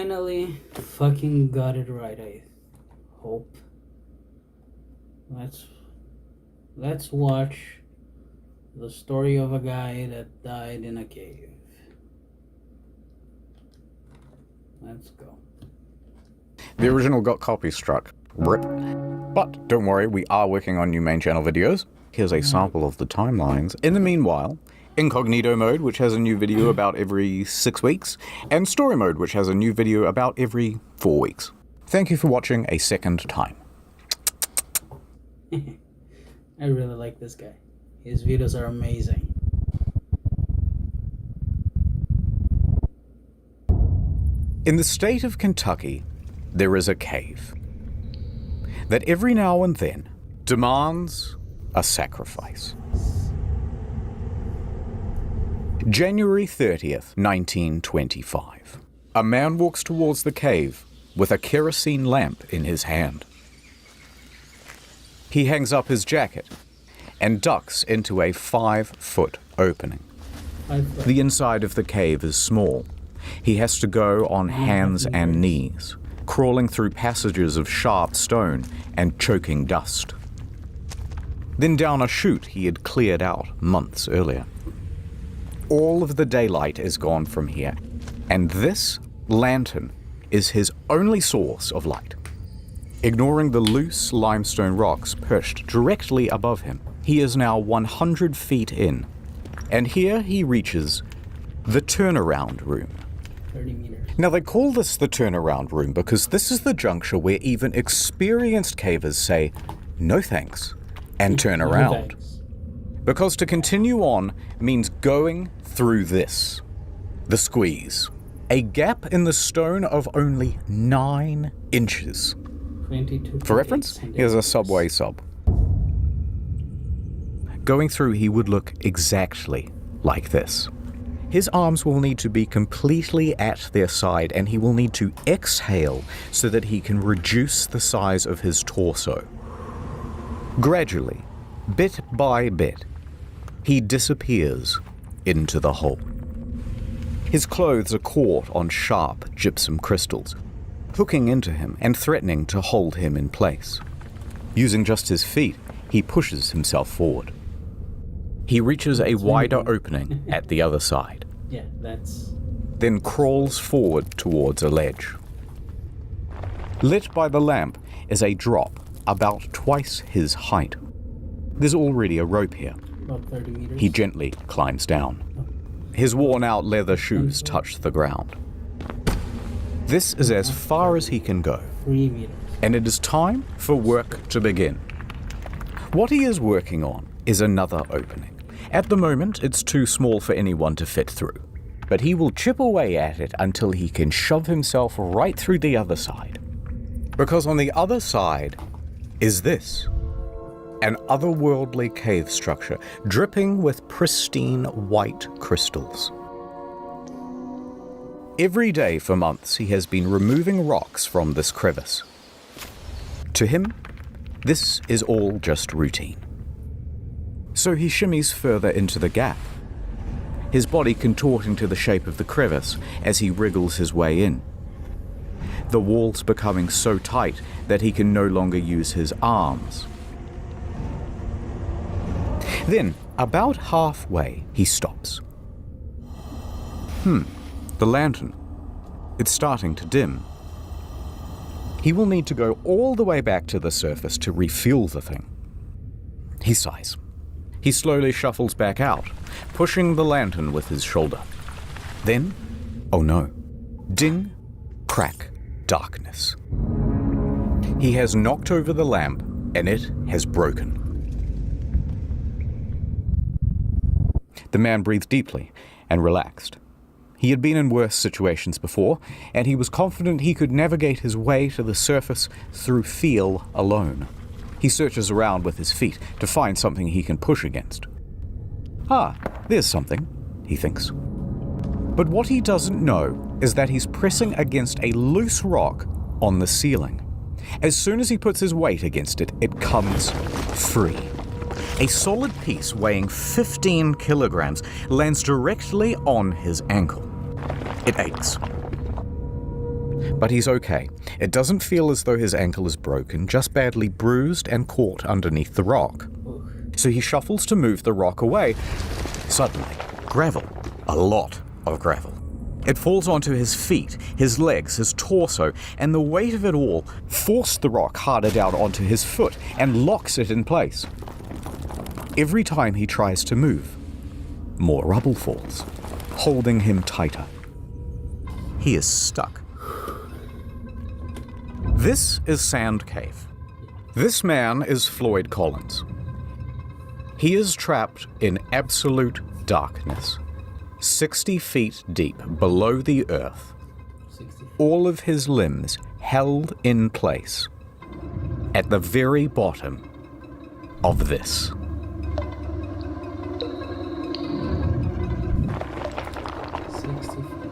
finally fucking got it right, I hope. Let's watch the story of a guy that died in a cave. Let's go. The original got copy struck. RIP. But don't worry, we are working on new main channel videos. Here's a sample of the timelines. In the meanwhile, Incognito mode, which has a new video about every 6 weeks, and Story mode, which has a new video about every 4 weeks. Thank you for watching a second time. I really like this guy. His videos are amazing. In the state of Kentucky, there is a cave that every now and then demands a sacrifice. January 30th, 1925. A man walks towards the cave with a kerosene lamp in his hand. He hangs up his jacket and ducks into a 5-foot opening. The inside of the cave is small. He has to go on hands and knees, crawling through passages of sharp stone and choking dust. Then down a chute he had cleared out months earlier. All of the daylight is gone from here, and this lantern is his only source of light. Ignoring the loose limestone rocks perched directly above him, he is now 100 feet in, and here he reaches the turnaround room. 30 meters. Now they call this the turnaround room because this is the juncture where even experienced cavers say, no thanks, and turn around. Because to continue on means going through this, the squeeze, a gap in the stone of only 9 inches. 22. For reference, here's a subway sub. Going through, he would look exactly like this. His arms will need to be completely at their side, and he will need to exhale so that he can reduce the size of his torso. Gradually, bit by bit, he disappears into the hole. His clothes are caught on sharp gypsum crystals, hooking into him and threatening to hold him in place. Using just his feet, he pushes himself forward. He reaches a wider opening at the other side. Yeah, that's... Then crawls forward towards a ledge. Lit by the lamp is a drop about twice his height. There's already a rope here. about 30 meters. He gently climbs down. His worn-out leather shoes touch the ground. This is as far as he can go, 3 meters. and it is time for work to begin. What he is working on is another opening. At the moment, it's too small for anyone to fit through, but he will chip away at it until he can shove himself right through the other side. Because on the other side is this, an otherworldly cave structure dripping with pristine white crystals. Every day for months he has been removing rocks from this crevice. To him, this is all just routine. So he shimmies further into the gap, his body contorting to the shape of the crevice as he wriggles his way in. The walls becoming so tight that he can no longer use his arms. Then, about halfway, he stops. The lantern. It's starting to dim. He will need to go all the way back to the surface to refuel the thing. He sighs. He slowly shuffles back out, pushing the lantern with his shoulder. Then, oh no, ding, crack, darkness. He has knocked over the lamp, and it has broken. The man breathed deeply and relaxed. He had been in worse situations before, and he was confident he could navigate his way to the surface through feel alone. He searches around with his feet to find something he can push against. Ah, there's something, he thinks. But what he doesn't know is that he's pressing against a loose rock on the ceiling. As soon as he puts his weight against it, it comes free. A solid piece weighing 15 kilograms lands directly on his ankle. It aches. But he's okay. It doesn't feel as though his ankle is broken, just badly bruised and caught underneath the rock. So he shuffles to move the rock away. Suddenly, gravel. A lot of gravel. It falls onto his feet, his legs, his torso, and the weight of it all forced the rock harder down onto his foot and locks it in place. Every time he tries to move, more rubble falls, holding him tighter. He is stuck. This is Sand Cave. This man is Floyd Collins. He is trapped in absolute darkness, 60 feet deep below the earth, all of his limbs held in place at the very bottom of this. 60 feet.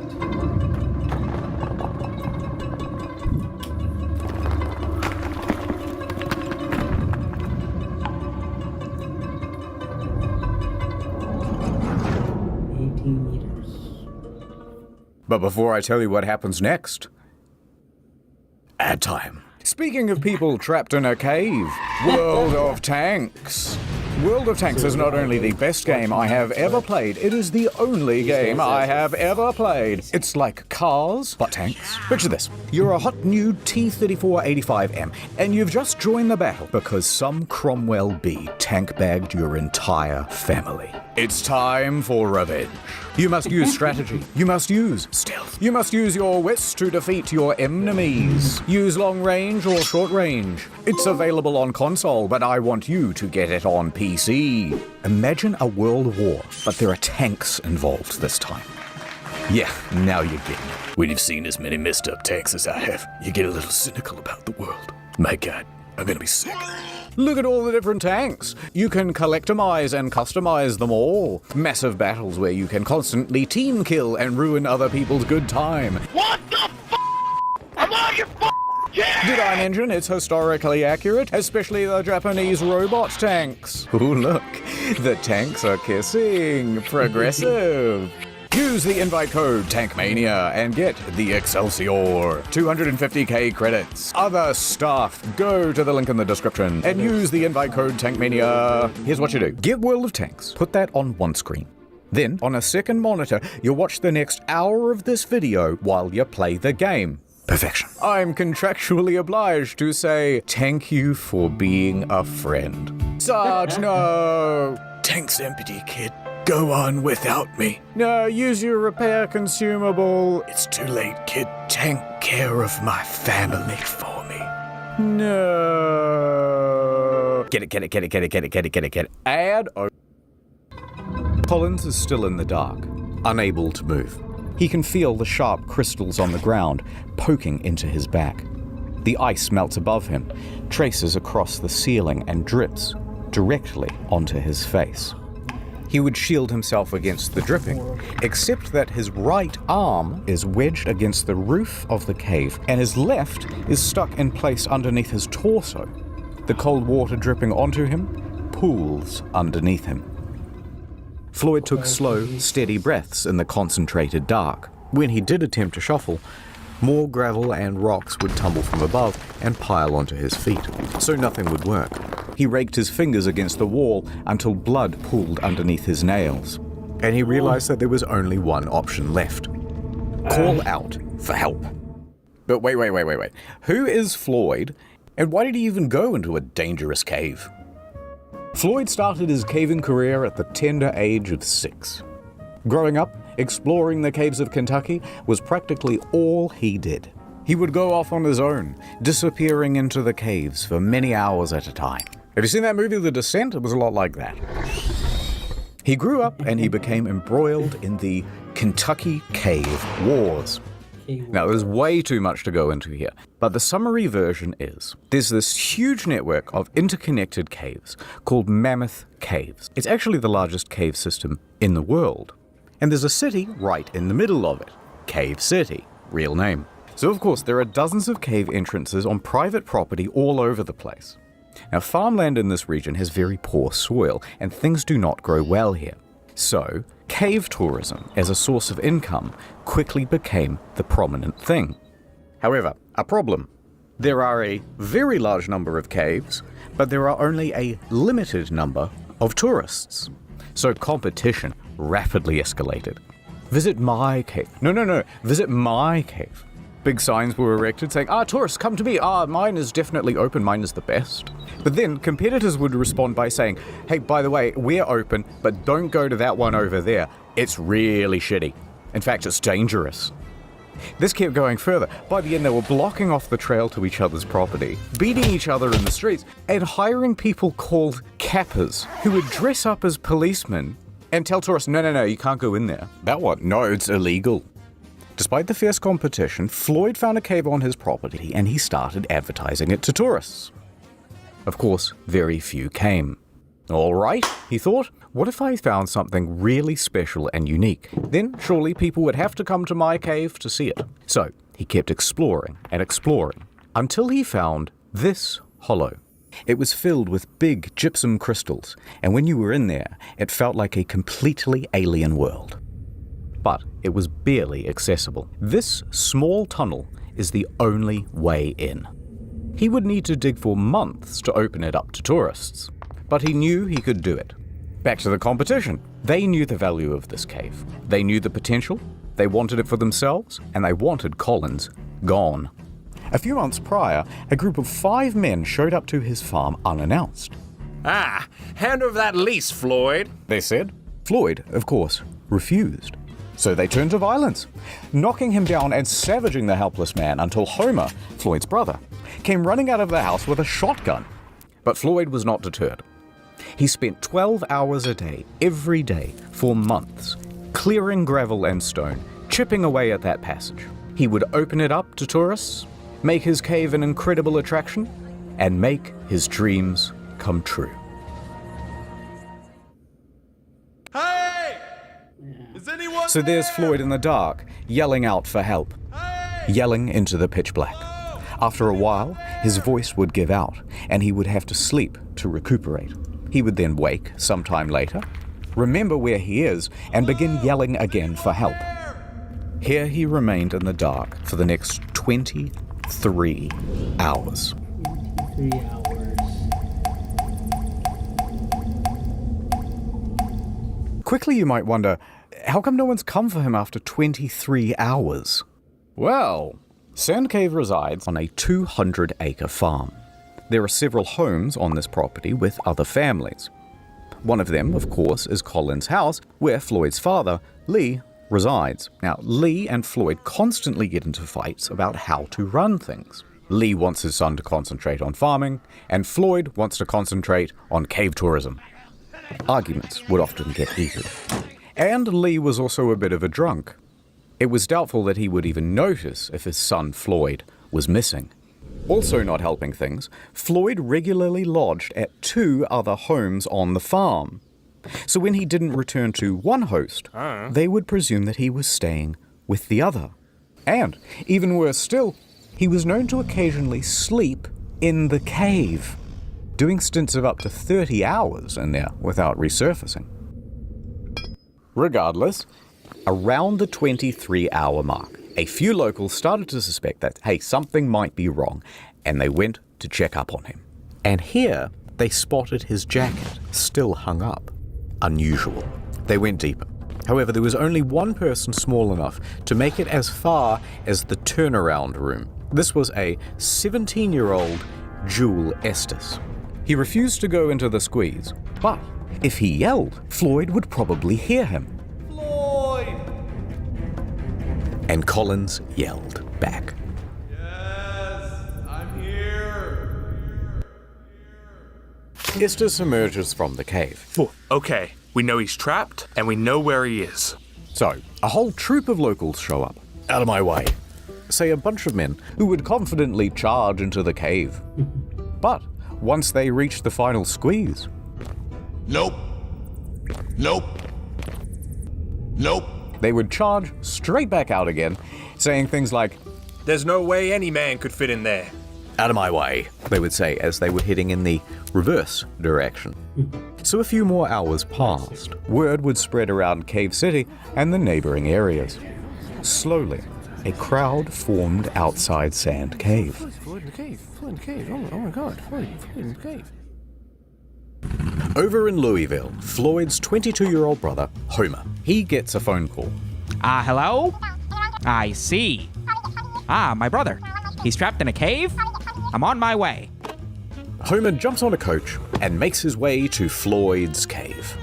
But before I tell you what happens next, ad time. Speaking of people trapped in a cave, World of Tanks. World of Tanks is not only the best game I have ever played, it is the only game I have ever played. It's like cars, but tanks. Picture this. You're a hot new T-34-85M, and you've just joined the battle because some Cromwell B tank-bagged your entire family. It's time for revenge. You must use strategy. You must use stealth. You must use your wits to defeat your enemies. Use long range or short range. It's available on console, but I want you to get it on PC. Imagine a world war, but there are tanks involved this time. Yeah, now you're getting it. When you've seen as many messed up tanks as I have, you get a little cynical about the world. My God, I'm gonna be sick. Look at all the different tanks. You can collectomize and customize them all. Massive battles where you can constantly team kill and ruin other people's good time. What the f***? I'm on your f***! Yeah! Did I mention it's historically accurate? Especially the Japanese robot tanks. Ooh, look. The tanks are kissing. Progressive. Use the invite code TANKMANIA and get the Excelsior. 250k credits. Other stuff. Go to the link in the description and use the invite code TANKMANIA. Here's what you do. Get World of Tanks. Put that on one screen. Then, on a second monitor, you'll watch the next hour of this video while you play the game. Perfection. I'm contractually obliged to say thank you for being a friend. Sarge, no! Tank's empty, kid. Go on without me. No, use your repair consumable. It's too late, kid. Take care of my family for me. No. Get it. Add o. Collins is still in the dark, unable to move. He can feel the sharp crystals on the ground poking into his back. The ice melts above him, traces across the ceiling and drips directly onto his face. He would shield himself against the dripping, except that his right arm is wedged against the roof of the cave, and his left is stuck in place underneath his torso. The cold water dripping onto him pools underneath him. Floyd took slow, steady breaths in the concentrated dark. When he did attempt to shuffle, more gravel and rocks would tumble from above and pile onto his feet, so nothing would work. He raked his fingers against the wall until blood pooled underneath his nails, and he realized that there was only one option left. Call out for help. But wait. Who is Floyd, and why did he even go into a dangerous cave? Floyd started his caving career at the tender age of 6. Growing up, exploring the caves of Kentucky was practically all he did. He would go off on his own, disappearing into the caves for many hours at a time. Have you seen that movie, The Descent? It was a lot like that. He grew up and he became embroiled in the Kentucky Cave Wars. Now, there's way too much to go into here, but the summary version is, there's this huge network of interconnected caves called Mammoth Caves. It's actually the largest cave system in the world. And there's a city right in the middle of it, Cave City, real name. So of course, there are dozens of cave entrances on private property all over the place. Now, farmland in this region has very poor soil, and things do not grow well here. So, cave tourism as a source of income quickly became the prominent thing. However, a problem. There are a very large number of caves, but there are only a limited number of tourists. So competition rapidly escalated. Visit my cave. No, visit my cave. Big signs were erected saying, tourists, come to me. Mine is definitely open. Mine is the best. But then competitors would respond by saying, hey, by the way, we're open, but don't go to that one over there. It's really shitty. In fact, it's dangerous. This kept going further. By the end, they were blocking off the trail to each other's property, beating each other in the streets, and hiring people called cappers who would dress up as policemen and tell tourists, no, you can't go in there. That what? No, it's illegal. Despite the fierce competition, Floyd found a cave on his property and he started advertising it to tourists. Of course, very few came. All right, he thought, what if I found something really special and unique? Then surely people would have to come to my cave to see it. So he kept exploring and exploring until he found this hollow. It was filled with big gypsum crystals, and when you were in there, it felt like a completely alien world. But it was barely accessible. This small tunnel is the only way in. He would need to dig for months to open it up to tourists, but he knew he could do it. Back to the competition. They knew the value of this cave. They knew the potential, they wanted it for themselves, and they wanted Collins gone. A few months prior, a group of 5 men showed up to his farm unannounced. Hand over that lease, Floyd, they said. Floyd, of course, refused. So they turned to violence, knocking him down and savaging the helpless man until Homer, Floyd's brother, came running out of the house with a shotgun. But Floyd was not deterred. He spent 12 hours a day, every day, for months, clearing gravel and stone, chipping away at that passage. He would open it up to tourists, make his cave an incredible attraction, and make his dreams come true. Hey! Is anyone So there's Floyd in the dark, yelling out for help, yelling into the pitch black. After a while, his voice would give out, and he would have to sleep to recuperate. He would then wake sometime later, remember where he is, and begin yelling again for help. Here he remained in the dark for the next 23 hours. 3 hours. Quickly you might wonder, how come no one's come for him after 23 hours? Well, Sand Cave resides on a 200-acre farm. There are several homes on this property with other families. One of them, of course, is Collins' house, where Floyd's father, Lee, resides. Now, Lee and Floyd constantly get into fights about how to run things. Lee wants his son to concentrate on farming, and Floyd wants to concentrate on cave tourism. Arguments would often get heated. And Lee was also a bit of a drunk. It was doubtful that he would even notice if his son, Floyd, was missing. Also not helping things, Floyd regularly lodged at 2 other homes on the farm. So when he didn't return to one host, they would presume that he was staying with the other. And, even worse still, he was known to occasionally sleep in the cave, doing stints of up to 30 hours in there without resurfacing. Regardless, around the 23-hour mark, a few locals started to suspect that, hey, something might be wrong, and they went to check up on him. And here, they spotted his jacket still hung up. Unusual. They went deeper. However, there was only one person small enough to make it as far as the turnaround room. This was a 17-year-old Jewel Estes. He refused to go into the squeeze, but if he yelled, Floyd would probably hear him. And Collins yelled back. Yes, I'm here. Estes emerges from the cave. Okay, we know he's trapped, and we know where he is. So, a whole troop of locals show up. Out of my way. Say a bunch of men who would confidently charge into the cave. But once they reach the final squeeze... Nope. They would charge straight back out again, saying things like, There's no way any man could fit in there. out of my way, they would say as they were heading in the reverse direction. So a few more hours passed. Word would spread around Cave City and the neighboring areas. Slowly, a crowd formed outside Sand Cave. Floyd in the cave. Floyd in the cave. Oh my God. Floyd in the cave. Over in Louisville, Floyd's 22-year-old brother, Homer, he gets a phone call. Hello? I see. My brother. He's trapped in a cave? I'm on my way. Homer jumps on a coach and makes his way to Floyd's cave.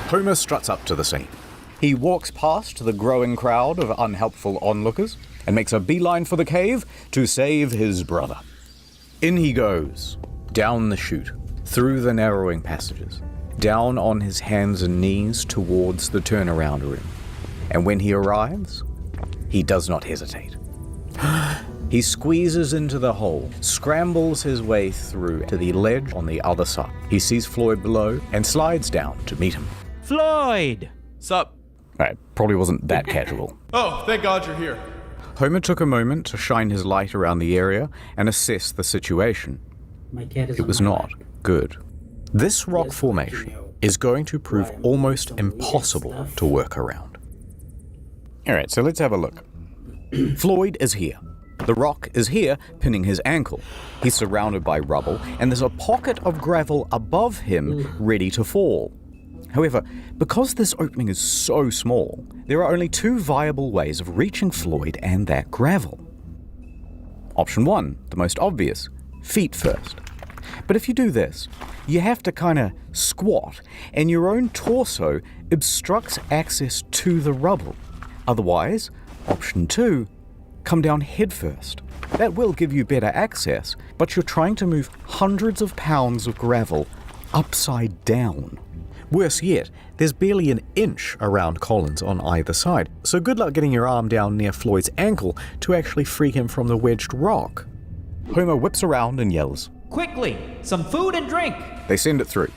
Homer struts up to the scene. He walks past the growing crowd of unhelpful onlookers and makes a beeline for the cave to save his brother. In he goes, down the chute, through the narrowing passages, down on his hands and knees towards the turnaround room. And when he arrives, he does not hesitate. He squeezes into the hole, scrambles his way through to the ledge on the other side. He sees Floyd below and slides down to meet him. Floyd! Sup? Right, probably wasn't that casual. Oh, thank God you're here. Homer took a moment to shine his light around the area and assess the situation. My cat is It was on my not lap. good. This rock Yes, formation Junior. is going to prove Why? almost Some weird impossible stuff. to work around. Alright, so let's have a look. Floyd is here. The rock is here, pinning his ankle. He's surrounded by rubble, and there's a pocket of gravel above him, ready to fall. However, because this opening is so small, there are only two viable ways of reaching Floyd and that gravel. Option 1, the most obvious, feet first. But if you do this, you have to kinda squat, and your own torso obstructs access to the rubble. Otherwise, option 2, come down head first. That will give you better access, but you're trying to move hundreds of pounds of gravel upside down. Worse yet, there's barely an inch around Collins on either side, so good luck getting your arm down near Floyd's ankle to actually free him from the wedged rock. Homer whips around and yells. Quickly! Some food and drink! They send it through.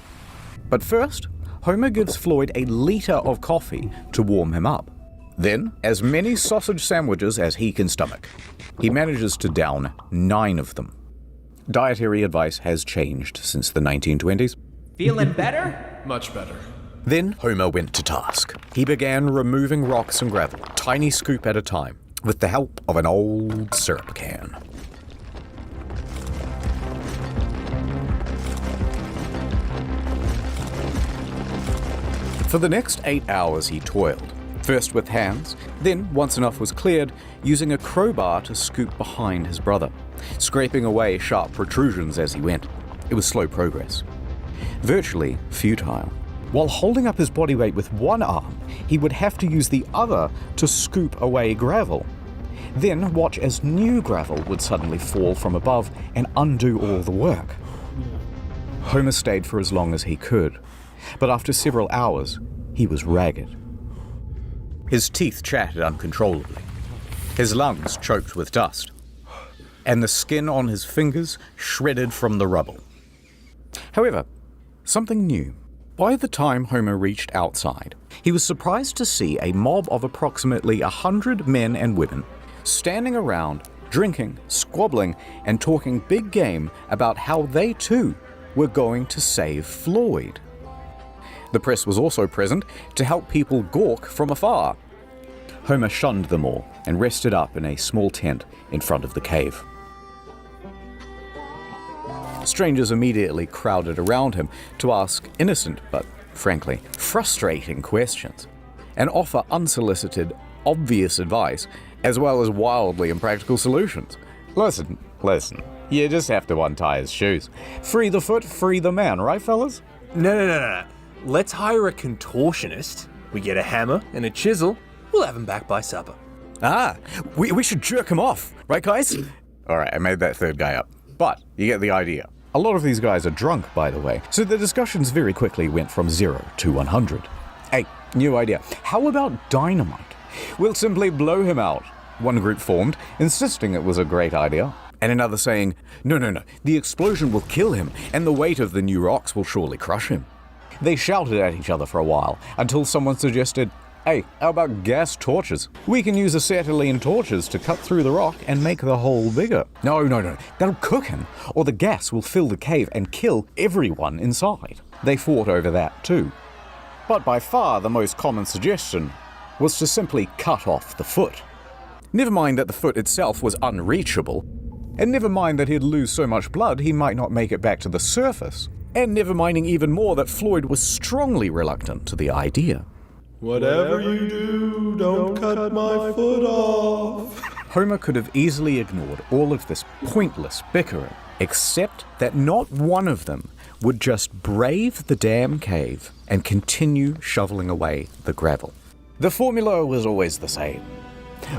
But first, Homer gives Floyd a litre of coffee to warm him up. Then, as many sausage sandwiches as he can stomach. He manages to down 9 of them. Dietary advice has changed since the 1920s. Feeling better? Much better. Then Homer went to task. He began removing rocks and gravel, tiny scoop at a time, with the help of an old syrup can. For the next 8 hours he toiled, first with hands, then, once enough was cleared, using a crowbar to scoop behind his brother, scraping away sharp protrusions as he went. It was slow progress. Virtually futile. While holding up his body weight with one arm, he would have to use the other to scoop away gravel. Then watch as new gravel would suddenly fall from above and undo all the work. Homer stayed for as long as he could, but after several hours, he was ragged. His teeth chattered uncontrollably, his lungs choked with dust, and the skin on his fingers shredded from the rubble. However, something new. By the time Homer reached outside, he was surprised to see a mob of approximately 100 men and women standing around, drinking, squabbling, and talking big game about how they too were going to save Floyd. The press was also present to help people gawk from afar. Homer shunned them all and rested up in a small tent in front of the cave. Strangers immediately crowded around him to ask innocent but, frankly, frustrating questions, and offer unsolicited, obvious advice, as well as wildly impractical solutions. Listen, you just have to untie his shoes. Free the foot, free the man, right, fellas? No. Let's hire a contortionist. We get a hammer and a chisel. We'll have him back by supper. We should jerk him off, right, guys? Alright, I made that third guy up. But you get the idea. A lot of these guys are drunk, by the way, so the discussions very quickly went from 0 to 100. Hey, new idea. How about dynamite? We'll simply blow him out. One group formed, insisting it was a great idea, and another saying, no, the explosion will kill him, and the weight of the new rocks will surely crush him. They shouted at each other for a while, until someone suggested, hey, how about gas torches? We can use acetylene torches to cut through the rock and make the hole bigger. No, that'll cook him, or the gas will fill the cave and kill everyone inside. They fought over that too. But by far the most common suggestion was to simply cut off the foot. Never mind that the foot itself was unreachable, and never mind that he'd lose so much blood he might not make it back to the surface, and never minding even more that Floyd was strongly reluctant to the idea. Whatever you do, don't cut my foot off. Homer could have easily ignored all of this pointless bickering, except that not one of them would just brave the damn cave and continue shoveling away the gravel. The formula was always the same.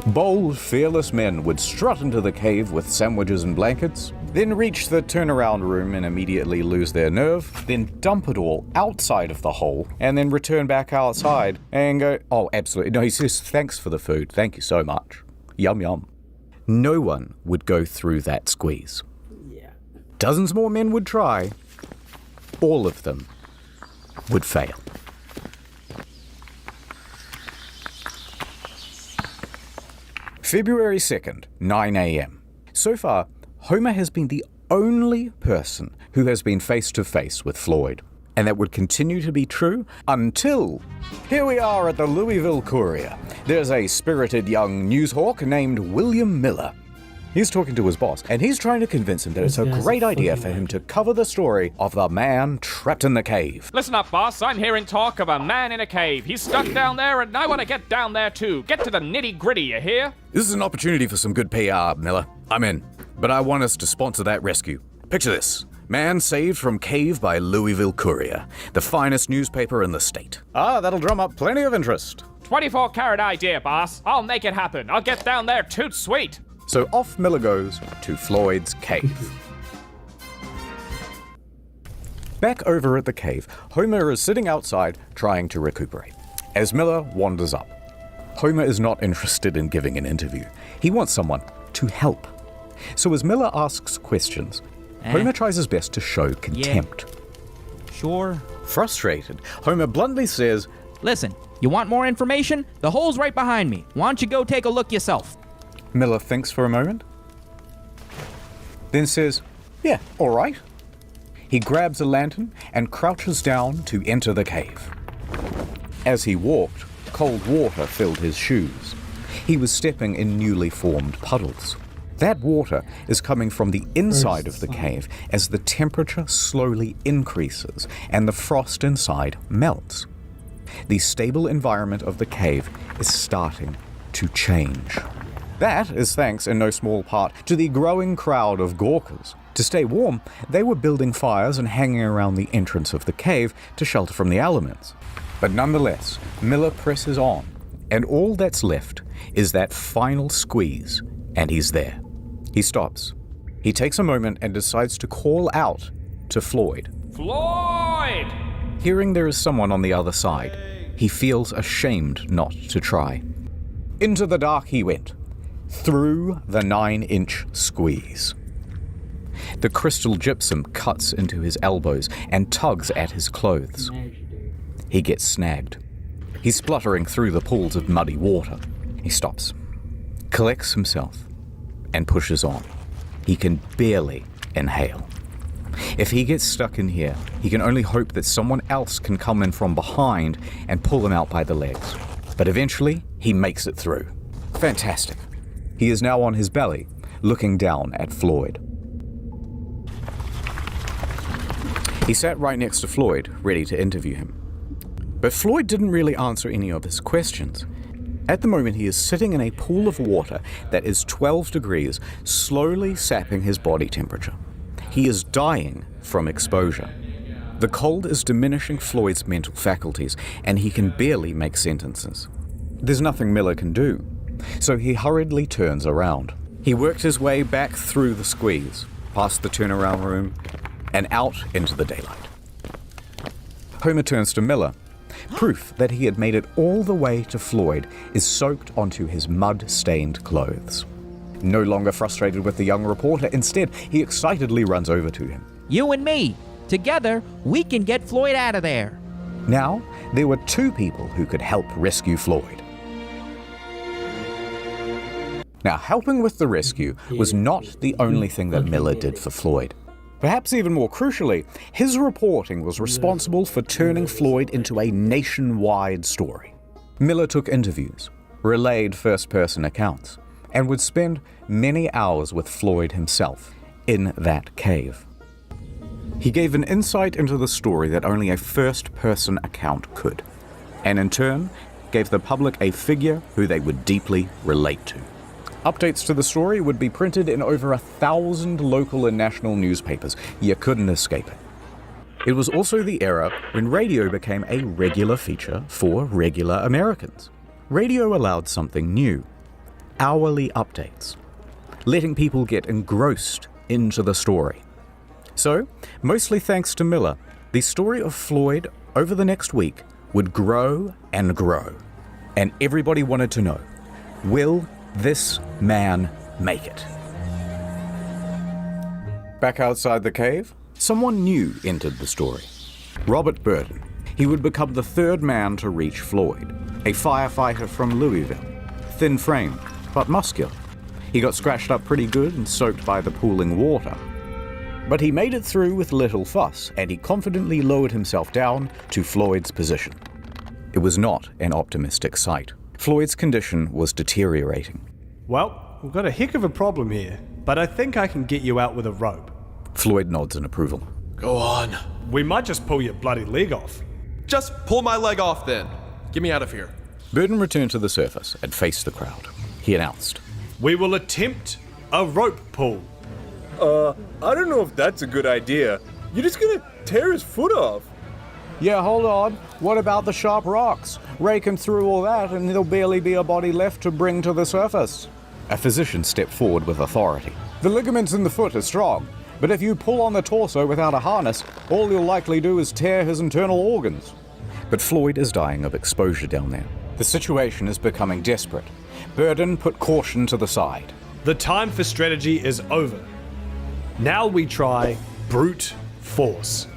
Bold, fearless men would strut into the cave with sandwiches and blankets, then reach the turnaround room and immediately lose their nerve, then dump it all outside of the hole, and then return back outside and go, oh, absolutely. No, he says, thanks for the food. Thank you so much. Yum, yum. No one would go through that squeeze. Yeah. Dozens more men would try. All of them would fail. February 2nd, 9 a.m. So far, Homer has been the only person who has been face to face with Floyd. And that would continue to be true until here we are at the Louisville Courier. There's a spirited young newshawk named William Miller. He's talking to his boss, and he's trying to convince him that it's a great idea for him to cover the story of the man trapped in the cave. Listen up, boss. I'm hearing talk of a man in a cave. He's stuck down there, and I want to get down there too. Get to the nitty-gritty, you hear? This is an opportunity for some good PR, Miller. I'm in. But I want us to sponsor that rescue. Picture this. Man saved from cave by Louisville Courier, the finest newspaper in the state. That'll drum up plenty of interest. 24-carat idea, boss. I'll make it happen. I'll get down there toot sweet. So off Miller goes to Floyd's cave. Back over at the cave, Homer is sitting outside trying to recuperate. As Miller wanders up, Homer is not interested in giving an interview. He wants someone to help. So as Miller asks questions, Homer tries his best to show contempt. Yeah. Sure. Frustrated, Homer bluntly says, Listen, you want more information? The hole's right behind me. Why don't you go take a look yourself? Miller thinks for a moment, then says, yeah, all right. He grabs a lantern and crouches down to enter the cave. As he walked, cold water filled his shoes. He was stepping in newly formed puddles. That water is coming from the inside of the cave as the temperature slowly increases and the frost inside melts. The stable environment of the cave is starting to change. That is thanks in no small part to the growing crowd of Gawkers. To stay warm, they were building fires and hanging around the entrance of the cave to shelter from the elements. But nonetheless, Miller presses on, and all that's left is that final squeeze, and he's there. He stops. He takes a moment and decides to call out to Floyd. Floyd! Hearing there is someone on the other side, he feels ashamed not to try. Into the dark he went, through the 9-inch squeeze. The crystal gypsum cuts into his elbows and tugs at his clothes. He gets snagged. He's spluttering through the pools of muddy water. He stops, collects himself, and pushes on. He can barely inhale. If he gets stuck in here, he can only hope that someone else can come in from behind and pull him out by the legs. But eventually, he makes it through. Fantastic. He is now on his belly, looking down at Floyd. He sat right next to Floyd, ready to interview him. But Floyd didn't really answer any of his questions. At the moment, he is sitting in a pool of water that is 12 degrees, slowly sapping his body temperature. He is dying from exposure. The cold is diminishing Floyd's mental faculties, and he can barely make sentences. There's nothing Miller can do, so he hurriedly turns around. He worked his way back through the squeeze, past the turnaround room, and out into the daylight. Homer turns to Miller. Proof that he had made it all the way to Floyd is soaked onto his mud-stained clothes. No longer frustrated with the young reporter, instead, he excitedly runs over to him. You and me. Together, we can get Floyd out of there. Now, there were two people who could help rescue Floyd. Now, helping with the rescue was not the only thing that Miller did for Floyd. Perhaps even more crucially, his reporting was responsible for turning Floyd into a nationwide story. Miller took interviews, relayed first-person accounts, and would spend many hours with Floyd himself in that cave. He gave an insight into the story that only a first-person account could, and in turn gave the public a figure who they would deeply relate to. Updates to the story would be printed in over 1,000 local and national newspapers. You couldn't escape it. It was also the era when radio became a regular feature for regular Americans. Radio allowed something new: hourly updates, letting people get engrossed into the story. So, mostly thanks to Miller, the story of Floyd over the next week would grow and grow. And everybody wanted to know, will this man make it? Back outside the cave, someone new entered the story. Robert Burden. He would become the third man to reach Floyd, a firefighter from Louisville. Thin-framed, but muscular. He got scratched up pretty good and soaked by the pooling water. But he made it through with little fuss, and he confidently lowered himself down to Floyd's position. It was not an optimistic sight. Floyd's condition was deteriorating. Well, we've got a heck of a problem here, but I think I can get you out with a rope. Floyd nods in approval. Go on. We might just pull your bloody leg off. Just pull my leg off then. Get me out of here. Burden returned to the surface and faced the crowd. He announced, We will attempt a rope pull. I don't know if that's a good idea. You're just gonna tear his foot off. Yeah, hold on. What about the sharp rocks? Rake him through all that and there'll barely be a body left to bring to the surface. A physician stepped forward with authority. The ligaments in the foot are strong, but if you pull on the torso without a harness, all you'll likely do is tear his internal organs. But Floyd is dying of exposure down there. The situation is becoming desperate. Burden put caution to the side. The time for strategy is over. Now we try brute force.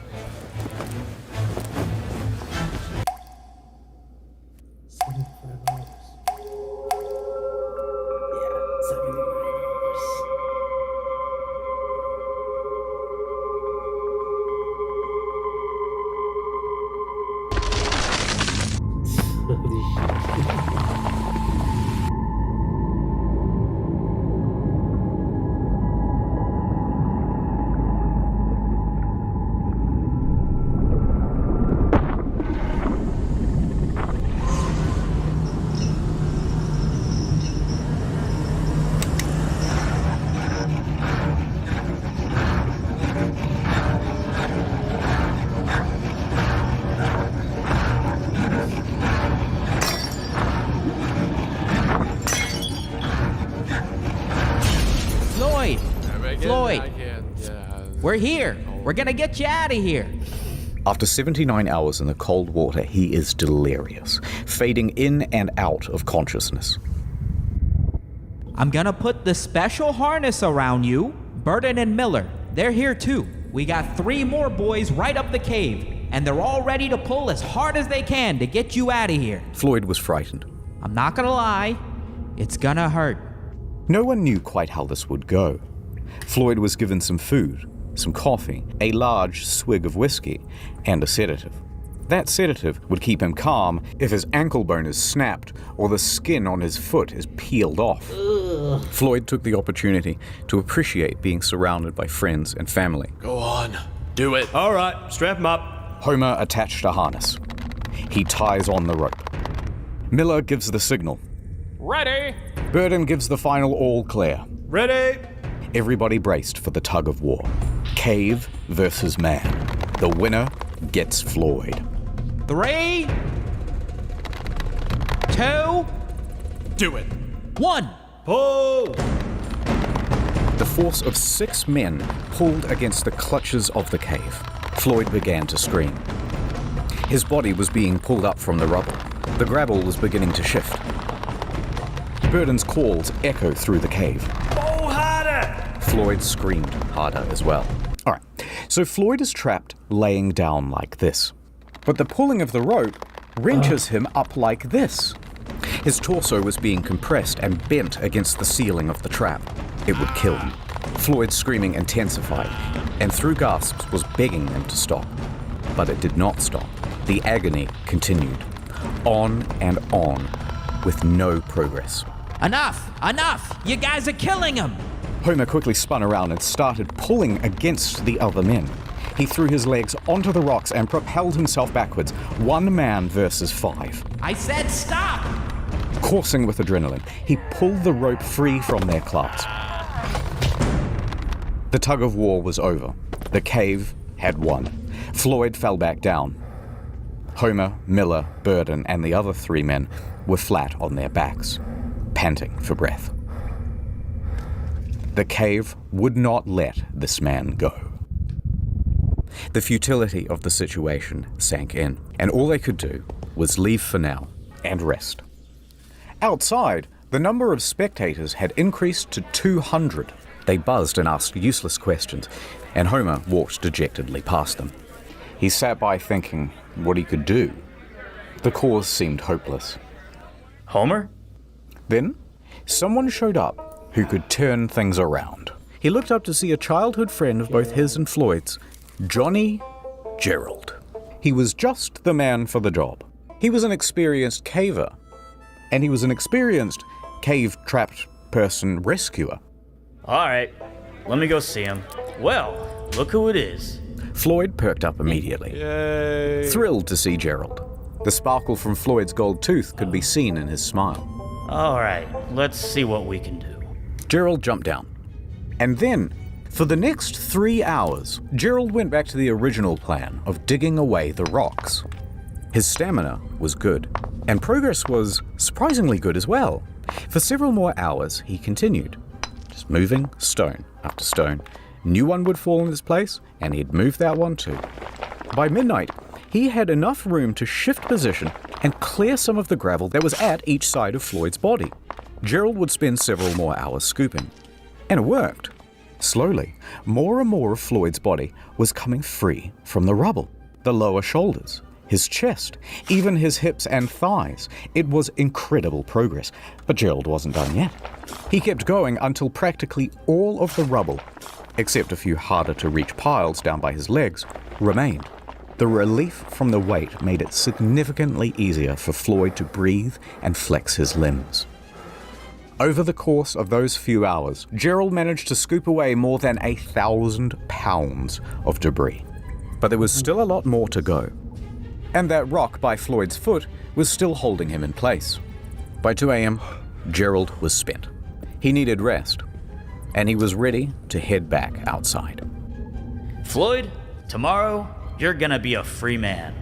Floyd, we're here. We're gonna get you out of here. After 79 hours in the cold water, he is delirious, fading in and out of consciousness. I'm gonna put the special harness around you. Burden and Miller, they're here too. We got 3 more boys right up the cave, and they're all ready to pull as hard as they can to get you out of here. Floyd was frightened. I'm not gonna lie, it's gonna hurt. No one knew quite how this would go. Floyd was given some food, some coffee, a large swig of whiskey, and a sedative. That sedative would keep him calm if his ankle bone is snapped or the skin on his foot is peeled off. Floyd took the opportunity to appreciate being surrounded by friends and family. Go on. Do it. All right, strap him up. Homer attached a harness. He ties on the rope. Miller gives the signal. Ready? Burden gives the final all clear. Ready? Everybody braced for the tug of war. Cave versus man. The winner gets Floyd. 3, 2, Do it. 1. Pull! The force of 6 men pulled against the clutches of the cave. Floyd began to scream. His body was being pulled up from the rubble. The gravel was beginning to shift. Burden's calls echo through the cave. Pull harder! Floyd screamed harder as well. All right, so Floyd is trapped laying down like this. But the pulling of the rope wrenches him up like this. His torso was being compressed and bent against the ceiling of the trap. It would kill him. Floyd's screaming intensified, and through gasps was begging them to stop. But it did not stop. The agony continued. on and on, with no progress. Enough! Enough! You guys are killing him! Homer quickly spun around and started pulling against the other men. He threw his legs onto the rocks and propelled himself backwards, 1 man versus 5. I said stop! Coursing with adrenaline, he pulled the rope free from their clasp. The tug of war was over. The cave had won. Floyd fell back down. Homer, Miller, Burden, and the other 3 men were flat on their backs, panting for breath. The cave would not let this man go. The futility of the situation sank in, and all they could do was leave for now and rest. Outside, the number of spectators had increased to 200. They buzzed and asked useless questions, and Homer walked dejectedly past them. He sat by thinking what he could do. The cause seemed hopeless. Homer? Then, someone showed up who could turn things around. He looked up to see a childhood friend of both his and Floyd's, Johnny Gerald. He was just the man for the job. He was an experienced caver, and he was an experienced cave-trapped person rescuer. Alright, let me go see him. Well, look who it is. Floyd perked up immediately, thrilled to see Gerald. The sparkle from Floyd's gold tooth could be seen in his smile. Alright, let's see what we can do. Gerald jumped down. And then, for the next 3 hours, Gerald went back to the original plan of digging away the rocks. His stamina was good, and progress was surprisingly good as well. For several more hours, he continued, just moving stone after stone. New one would fall in its place, and he'd move that one too. By midnight, he had enough room to shift position and clear some of the gravel that was at each side of Floyd's body. Gerald would spend several more hours scooping. And it worked. Slowly, more and more of Floyd's body was coming free from the rubble. The lower shoulders, his chest, even his hips and thighs. It was incredible progress, but Gerald wasn't done yet. He kept going until practically all of the rubble, except a few harder to reach piles down by his legs, remained. The relief from the weight made it significantly easier for Floyd to breathe and flex his limbs. Over the course of those few hours, Gerald managed to scoop away more than 1,000 pounds of debris. But there was still a lot more to go. And that rock by Floyd's foot was still holding him in place. By 2 a.m., Gerald was spent. He needed rest, and he was ready to head back outside. Floyd, tomorrow, you're gonna be a free man.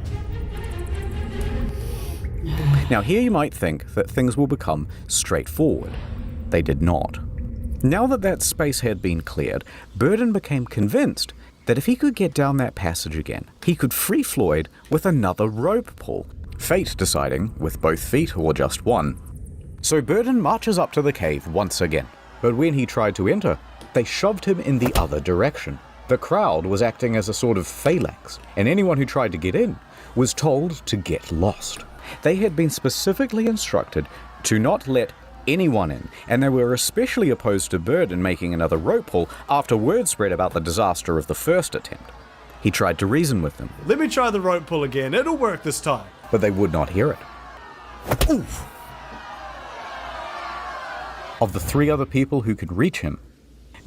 Now here you might think that things will become straightforward. They did not. Now that space had been cleared, Burden became convinced that if he could get down that passage again, he could free Floyd with another rope pull, fate deciding with both feet or just one. So Burden marches up to the cave once again, but when he tried to enter, they shoved him in the other direction. The crowd was acting as a sort of phalanx, and anyone who tried to get in was told to get lost. They had been specifically instructed to not let anyone in, and they were especially opposed to Burden making another rope pull after word spread about the disaster of the first attempt. He tried to reason with them. Let me try the rope pull again. It'll work this time. But they would not hear it. Oof! Of the 3 other people who could reach him,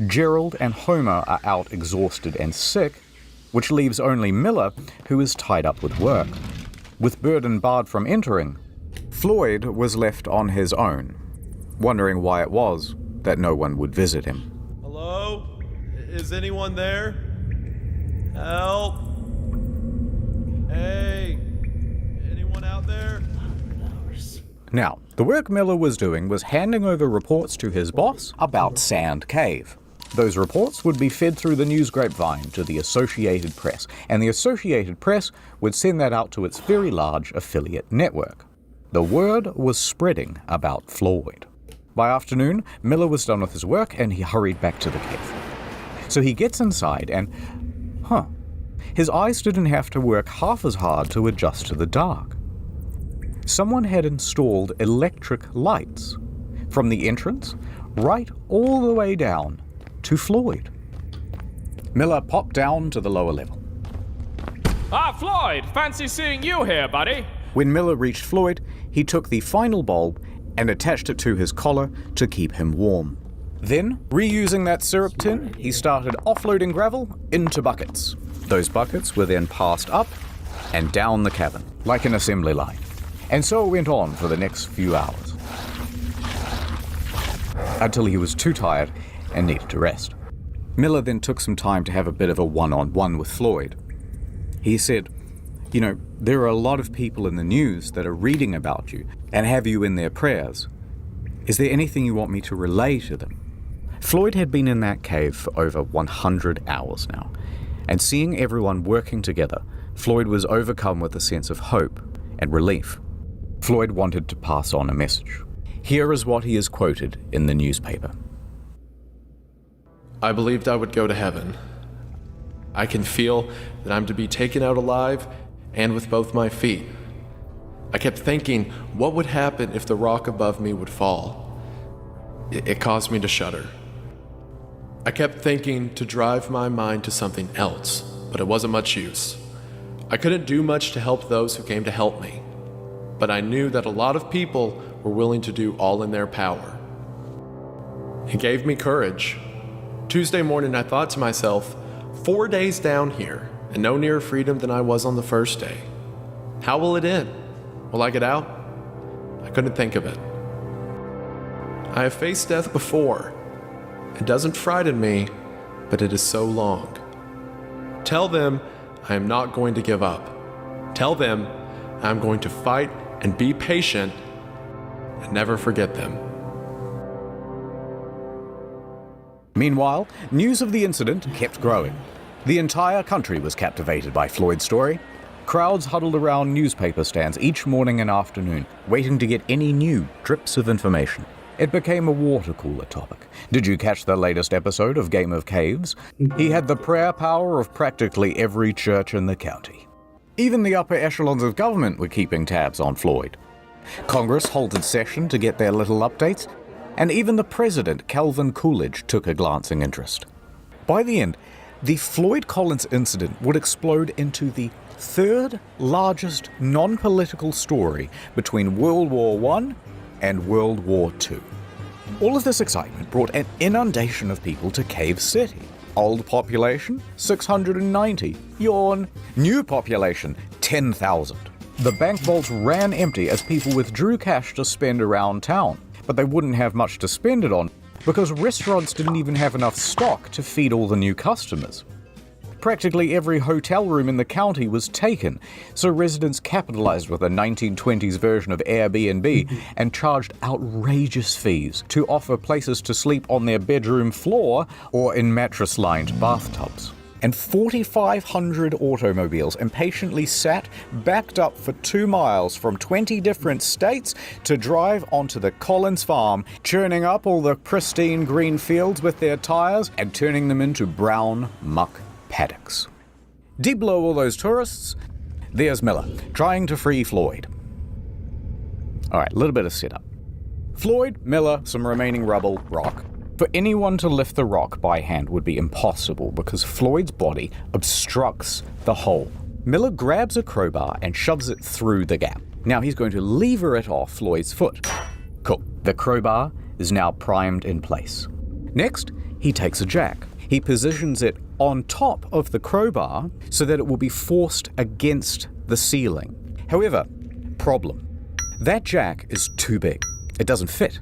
Gerald and Homer are out exhausted and sick, which leaves only Miller, who is tied up with work. With Burden barred from entering, Floyd was left on his own, wondering why it was that no one would visit him. Hello? Is anyone there? Help! Hey! Anyone out there? Now, the work Miller was doing was handing over reports to his boss about Sand Cave. Those reports would be fed through the news grapevine to the Associated Press, and the Associated Press would send that out to its very large affiliate network. The word was spreading about Floyd. By afternoon, Miller was done with his work and he hurried back to the cave. So he gets inside and, his eyes didn't have to work half as hard to adjust to the dark. Someone had installed electric lights from the entrance right all the way down to Floyd. Miller popped down to the lower level. Ah, Floyd! Fancy seeing you here, buddy. When Miller reached Floyd, he took the final bulb and attached it to his collar to keep him warm. Then, reusing that syrup tin, he started offloading gravel into buckets. Those buckets were then passed up and down the cabin, like an assembly line. And so it went on for the next few hours, until he was too tired and needed to rest. Miller then took some time to have a bit of a one-on-one with Floyd. He said, "You know, there are a lot of people in the news that are reading about you and have you in their prayers. Is there anything you want me to relay to them?" Floyd had been in that cave for over 100 hours now, and seeing everyone working together, Floyd was overcome with a sense of hope and relief. Floyd wanted to pass on a message. Here is what he is quoted in the newspaper. I believed I would go to heaven. I can feel that I'm to be taken out alive and with both my feet. I kept thinking, what would happen if the rock above me would fall? It caused me to shudder. I kept thinking to drive my mind to something else, but it wasn't much use. I couldn't do much to help those who came to help me, but I knew that a lot of people were willing to do all in their power. It gave me courage. Tuesday morning, I thought to myself, 4 days down here, and no nearer freedom than I was on the first day. How will it end? Will I get out? I couldn't think of it. I have faced death before. It doesn't frighten me, but it is so long. Tell them I am not going to give up. Tell them I'm going to fight and be patient and never forget them. Meanwhile, news of the incident kept growing. The entire country was captivated by Floyd's story. Crowds huddled around newspaper stands each morning and afternoon, waiting to get any new drips of information. It became a water cooler topic. Did you catch the latest episode of Game of Caves? He had the prayer power of practically every church in the county. Even the upper echelons of government were keeping tabs on Floyd. Congress halted session to get their little updates, and even the president, Calvin Coolidge, took a glancing interest. By the end, the Floyd Collins incident would explode into the third largest non-political story between World War I and World War II. All of this excitement brought an inundation of people to Cave City. Old population, 690. Yawn. New population, 10,000. The bank vaults ran empty as people withdrew cash to spend around town, but they wouldn't have much to spend it on because restaurants didn't even have enough stock to feed all the new customers. Practically every hotel room in the county was taken, so residents capitalized with a 1920s version of Airbnb and charged outrageous fees to offer places to sleep on their bedroom floor or in mattress-lined bathtubs. And 4,500 automobiles impatiently sat, backed up for 2 miles from 20 different states to drive onto the Collins farm, churning up all the pristine green fields with their tires and turning them into brown muck paddocks. Deep below all those tourists, there's Miller, trying to free Floyd. Alright, a little bit of setup. Floyd, Miller, some remaining rubble, rock. For anyone to lift the rock by hand would be impossible because Floyd's body obstructs the hole. Miller grabs a crowbar and shoves it through the gap. Now he's going to lever it off Floyd's foot. Cool. The crowbar is now primed in place. Next, he takes a jack. He positions it on top of the crowbar so that it will be forced against the ceiling. However, problem. That jack is too big. It doesn't fit.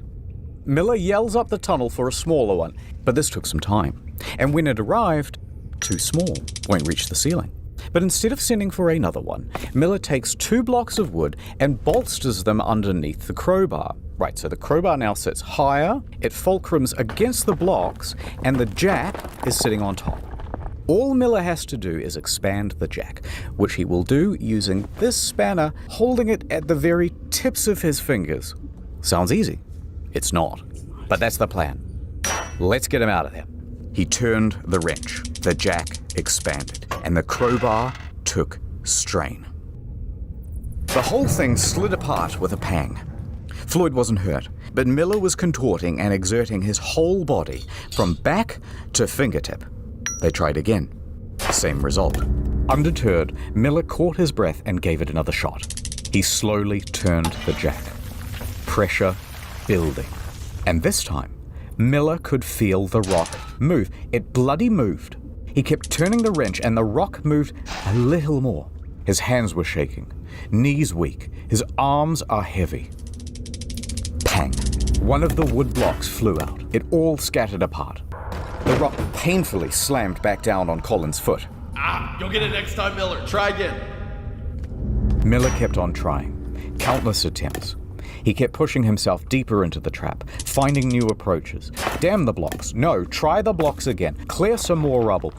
Miller yells up the tunnel for a smaller one, but this took some time. And when it arrived, too small, won't reach the ceiling. But instead of sending for another one, Miller takes 2 blocks of wood and bolsters them underneath the crowbar. Right, so the crowbar now sits higher, it fulcrums against the blocks, and the jack is sitting on top. All Miller has to do is expand the jack, which he will do using this spanner, holding it at the very tips of his fingers. Sounds easy. It's not, but that's the plan. Let's get him out of there. He turned the wrench, the jack expanded, and the crowbar took strain. The whole thing slid apart with a pang. Floyd wasn't hurt, but Miller was contorting and exerting his whole body from back to fingertip. They tried again. Same result. Undeterred, Miller caught his breath and gave it another shot. He slowly turned the jack. Pressure building. And this time, Miller could feel the rock move. It bloody moved. He kept turning the wrench and the rock moved a little more. His hands were shaking, knees weak, his arms are heavy. Pang! One of the wood blocks flew out. It all scattered apart. The rock painfully slammed back down on Colin's foot. Ah, you'll get it next time, Miller. Try again. Miller kept on trying. Countless attempts. He kept pushing himself deeper into the trap, finding new approaches. Damn the blocks. No, try the blocks again. Clear some more rubble.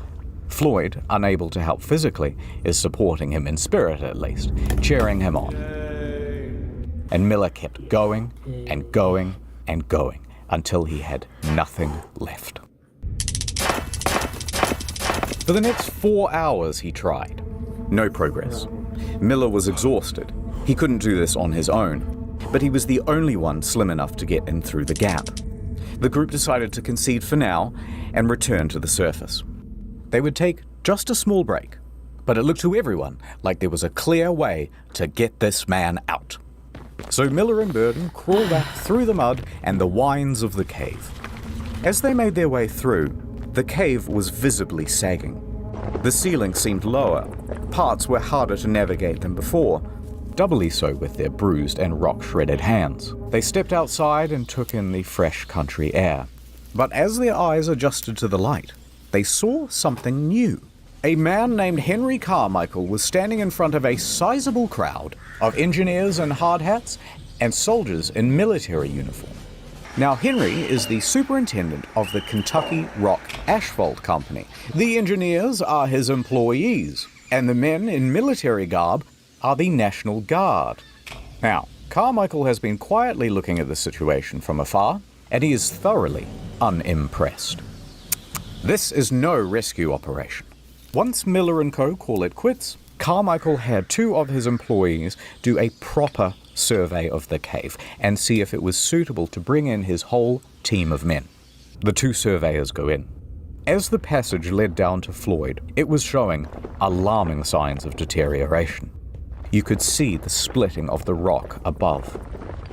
Floyd, unable to help physically, is supporting him in spirit at least, cheering him on. And Miller kept going and going and going until he had nothing left. For the next 4 hours he tried. No progress. Miller was exhausted. He couldn't do this on his own. But he was the only one slim enough to get in through the gap. The group decided to concede for now and return to the surface. They would take just a small break, but it looked to everyone like there was a clear way to get this man out. So Miller and Burden crawled back through the mud and the wines of the cave. As they made their way through, the cave was visibly sagging. The ceiling seemed lower. Parts were harder to navigate than before, doubly so with their bruised and rock-shredded hands. They stepped outside and took in the fresh country air. But as their eyes adjusted to the light, they saw something new. A man named Henry Carmichael was standing in front of a sizable crowd of engineers in hard hats and soldiers in military uniform. Now, Henry is the superintendent of the Kentucky Rock Asphalt Company. The engineers are his employees, and the men in military garb are the National Guard. Now, Carmichael has been quietly looking at the situation from afar, and he is thoroughly unimpressed. This is no rescue operation. Once Miller and Co. call it quits, Carmichael had 2 of his employees do a proper survey of the cave and see if it was suitable to bring in his whole team of men. The 2 surveyors go in. As the passage led down to Floyd, it was showing alarming signs of deterioration. You could see the splitting of the rock above.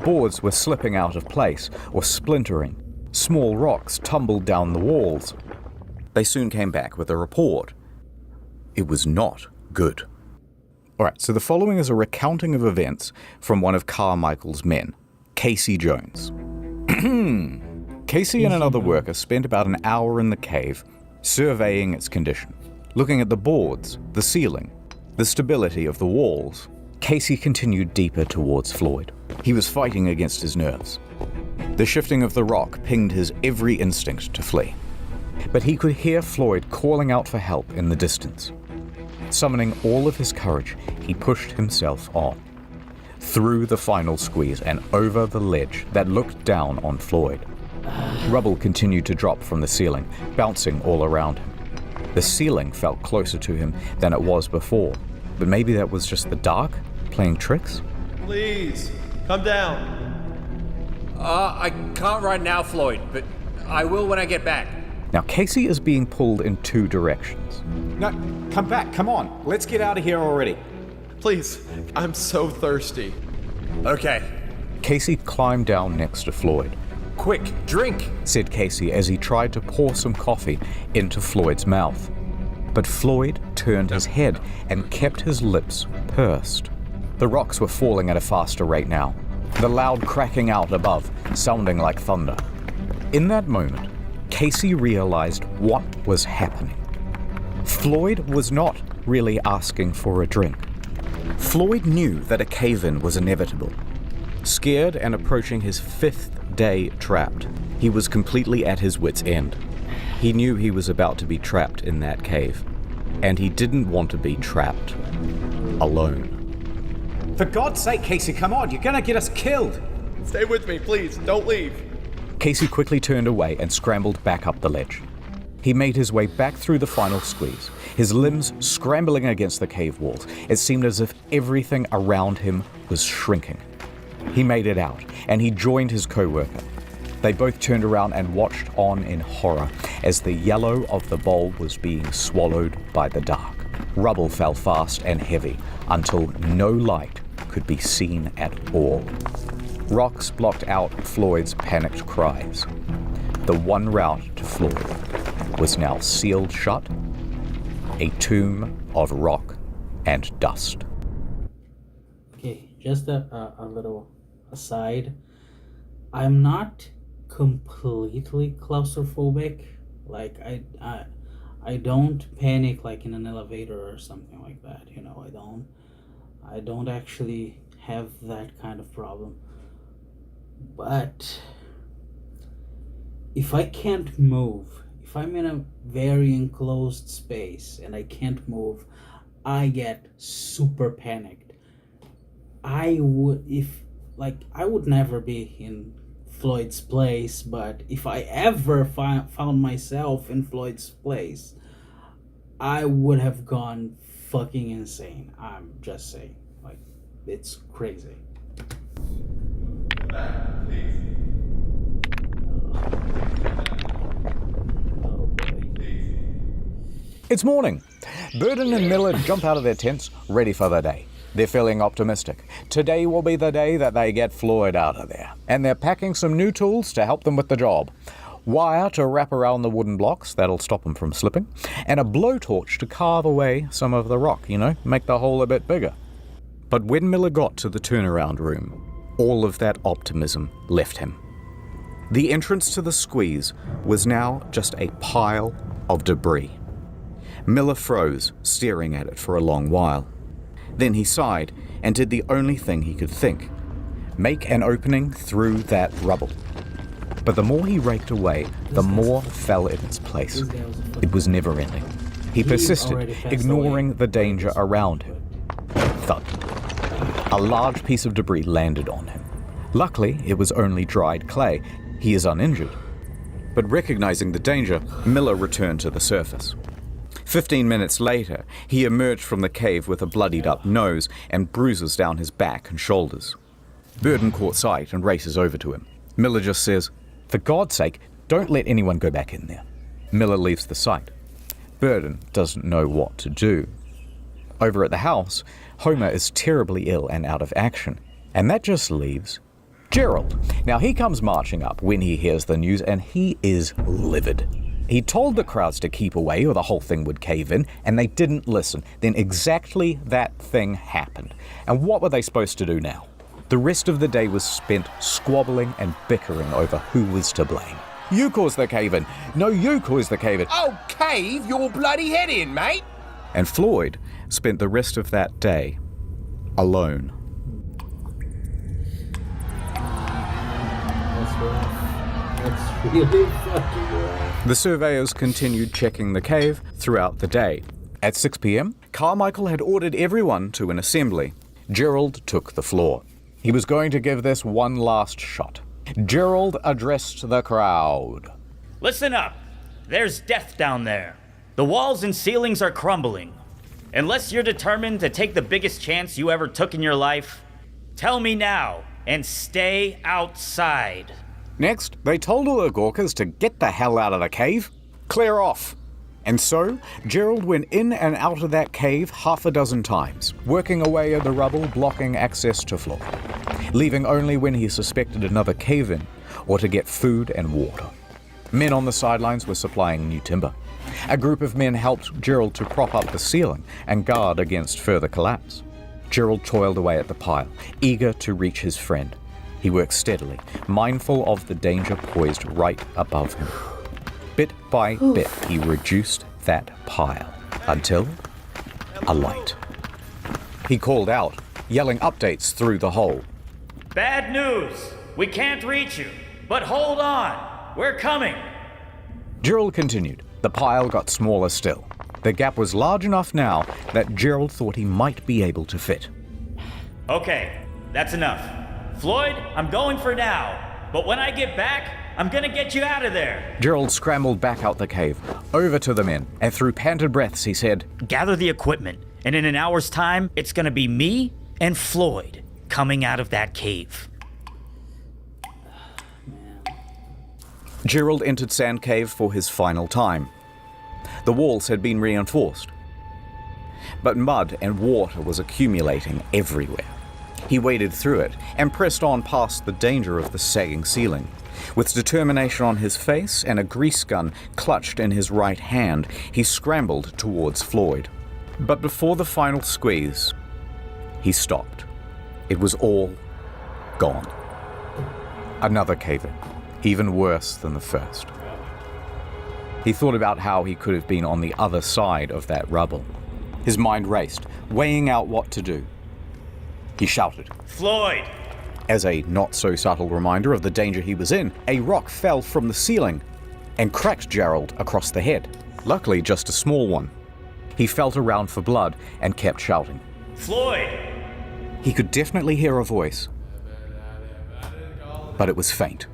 Boards were slipping out of place or splintering. Small rocks tumbled down the walls. They soon came back with a report. It was not good. Alright, so the following is a recounting of events from one of Carmichael's men, Casey Jones. Casey and another worker spent about an hour in the cave, surveying its condition, looking at the boards, the ceiling, the stability of the walls. Casey continued deeper towards Floyd. He was fighting against his nerves. The shifting of the rock pinged his every instinct to flee. But he could hear Floyd calling out for help in the distance. Summoning all of his courage, he pushed himself on, through the final squeeze and over the ledge that looked down on Floyd. Rubble continued to drop from the ceiling, bouncing all around him. The ceiling felt closer to him than it was before, but maybe that was just the dark playing tricks? Please, come down. I can't right now, Floyd, but I will when I get back. Now, Casey is being pulled in 2 directions. No, come back, come on. Let's get out of here already. Please, I'm so thirsty. Okay. Casey climbed down next to Floyd. Quick, drink, said Casey as he tried to pour some coffee into Floyd's mouth. But Floyd turned his head and kept his lips pursed. The rocks were falling at a faster rate now, the loud cracking out above, sounding like thunder. In that moment, Casey realized what was happening. Floyd was not really asking for a drink. Floyd knew that a cave-in was inevitable. Scared and approaching his 5th day trapped, he was completely at his wit's end. He knew he was about to be trapped in that cave, and he didn't want to be trapped alone. For God's sake, Casey, come on, you're gonna get us killed. Stay with me, please. Don't leave. Casey quickly turned away and scrambled back up the ledge. He made his way back through the final squeeze, his limbs scrambling against the cave walls. It seemed as if everything around him was shrinking. He made it out, and he joined his co-worker. They both turned around and watched on in horror as the yellow of the bulb was being swallowed by the dark. Rubble fell fast and heavy until no light could be seen at all. Rocks blocked out Floyd's panicked cries. The one route to Floyd was now sealed shut, a tomb of rock and dust. Okay, just a little aside. I'm not completely claustrophobic. Like I don't panic like in an elevator or something like that. You know, I don't actually have that kind of problem. But if I can't move, if I'm in a very enclosed space and I can't move, I get super panicked. I would never be in Floyd's place, but if I ever found myself in Floyd's place, I would have gone fucking insane. I'm just saying, like, it's crazy. Oh boy. It's morning. Burden and Miller jump out of their tents, ready for the day. They're feeling optimistic. Today will be the day that they get Floyd out of there. And they're packing some new tools to help them with the job. Wire to wrap around the wooden blocks, that'll stop them from slipping. And a blowtorch to carve away some of the rock, make the hole a bit bigger. But when Miller got to the turnaround room, all of that optimism left him. The entrance to the squeeze was now just a pile of debris. Miller froze, staring at it for a long while. Then he sighed and did the only thing he could think: make an opening through that rubble. But the more he raked away, the more fell in its place. It was never ending. He persisted, ignoring the danger around him. Thud. A large piece of debris landed on him. Luckily, it was only dried clay. He is uninjured. But recognizing the danger, Miller returned to the surface. 15 minutes later, he emerged from the cave with a bloodied up nose and bruises down his back and shoulders. Burden caught sight and races over to him. Miller just says, "For God's sake, don't let anyone go back in there." Miller leaves the site. Burden doesn't know what to do. Over at the house, Homer is terribly ill and out of action, and that just leaves Gerald. Now he comes marching up when he hears the news, and he is livid. He told the crowds to keep away or the whole thing would cave in, and they didn't listen. Then exactly that thing happened. And what were they supposed to do now? The rest of the day was spent squabbling and bickering over who was to blame. "You caused the cave-in." "No, you caused the cave-in." "Oh, cave your bloody head in, mate." And Floyd spent the rest of that day alone. That's rough. That's really fucking rough. The surveyors continued checking the cave throughout the day. At 6 p.m., Carmichael had ordered everyone to an assembly. Gerald took the floor. He was going to give this one last shot. Gerald addressed the crowd. Listen up. There's death down there. The walls and ceilings are crumbling. Unless you're determined to take the biggest chance you ever took in your life, tell me now and stay outside. Next, they told all the Gurkhas to get the hell out of the cave. Clear off. And so, Gerald went in and out of that cave half a dozen times, working away at the rubble, blocking access to Floyd, leaving only when he suspected another cave-in or to get food and water. Men on the sidelines were supplying new timber. A group of men helped Gerald to prop up the ceiling and guard against further collapse. Gerald toiled away at the pile, eager to reach his friend. He worked steadily, mindful of the danger poised right above him. Bit by bit, he reduced that pile until a light. He called out, yelling updates through the hole. Bad news! We can't reach you, but hold on! We're coming! Gerald continued. The pile got smaller still. The gap was large enough now that Gerald thought he might be able to fit. Okay, that's enough. Floyd, I'm going for now, but when I get back, I'm gonna get you out of there. Gerald scrambled back out the cave, over to the men, and through panted breaths he said, "Gather the equipment, and in an hour's time, it's gonna be me and Floyd coming out of that cave." Gerald entered Sand Cave for his final time. The walls had been reinforced, but mud and water was accumulating everywhere. He waded through it and pressed on past the danger of the sagging ceiling. With determination on his face and a grease gun clutched in his right hand, he scrambled towards Floyd. But before the final squeeze, he stopped. It was all gone. Another cave-in, even worse than the first. He thought about how he could have been on the other side of that rubble. His mind raced, weighing out what to do. He shouted, "Floyd!" As a not-so-subtle reminder of the danger he was in, a rock fell from the ceiling and cracked Gerald across the head. Luckily, just a small one. He felt around for blood and kept shouting, "Floyd!" He could definitely hear a voice, but it was faint.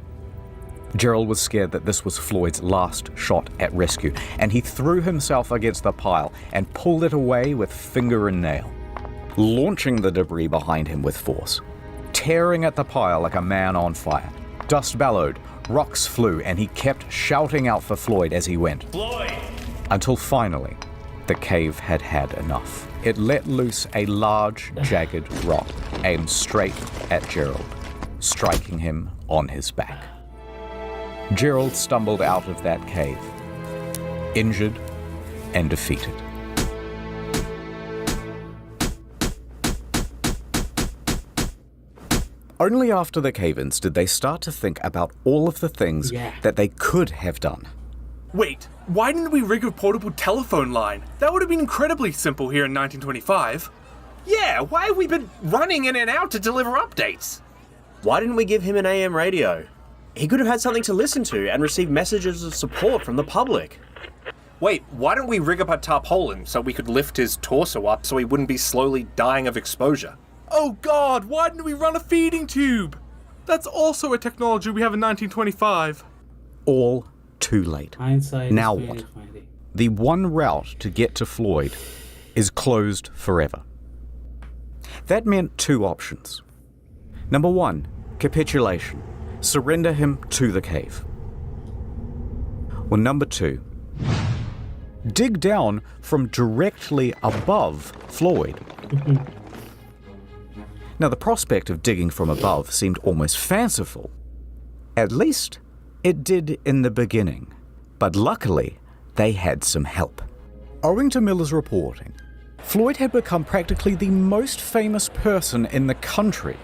Gerald was scared that this was Floyd's last shot at rescue, and he threw himself against the pile and pulled it away with finger and nail, launching the debris behind him with force, tearing at the pile like a man on fire. Dust bellowed, rocks flew, and he kept shouting out for Floyd as he went. "Floyd!" Until finally, the cave had had enough. It let loose a large, jagged rock aimed straight at Gerald, striking him on his back. Gerald stumbled out of that cave, injured and defeated. Only after the cave-ins did they start to think about all of the things that they could have done. Wait, why didn't we rig a portable telephone line? That would have been incredibly simple here in 1925. Yeah, why have we been running in and out to deliver updates? Why didn't we give him an AM radio? He could have had something to listen to and receive messages of support from the public. Wait, why don't we rig up a tarpaulin so we could lift his torso up so he wouldn't be slowly dying of exposure? Oh God, why didn't we run a feeding tube? That's also a technology we have in 1925. All too late. Hindsight Now is what? 20/20. The one route to get to Floyd is closed forever. That meant two options. Number one, capitulation. Surrender him to the cave. Or number two, dig down from directly above Floyd. Now, the prospect of digging from above seemed almost fanciful. At least, it did in the beginning. But luckily, they had some help. Owing to Miller's reporting, Floyd had become practically the most famous person in the country.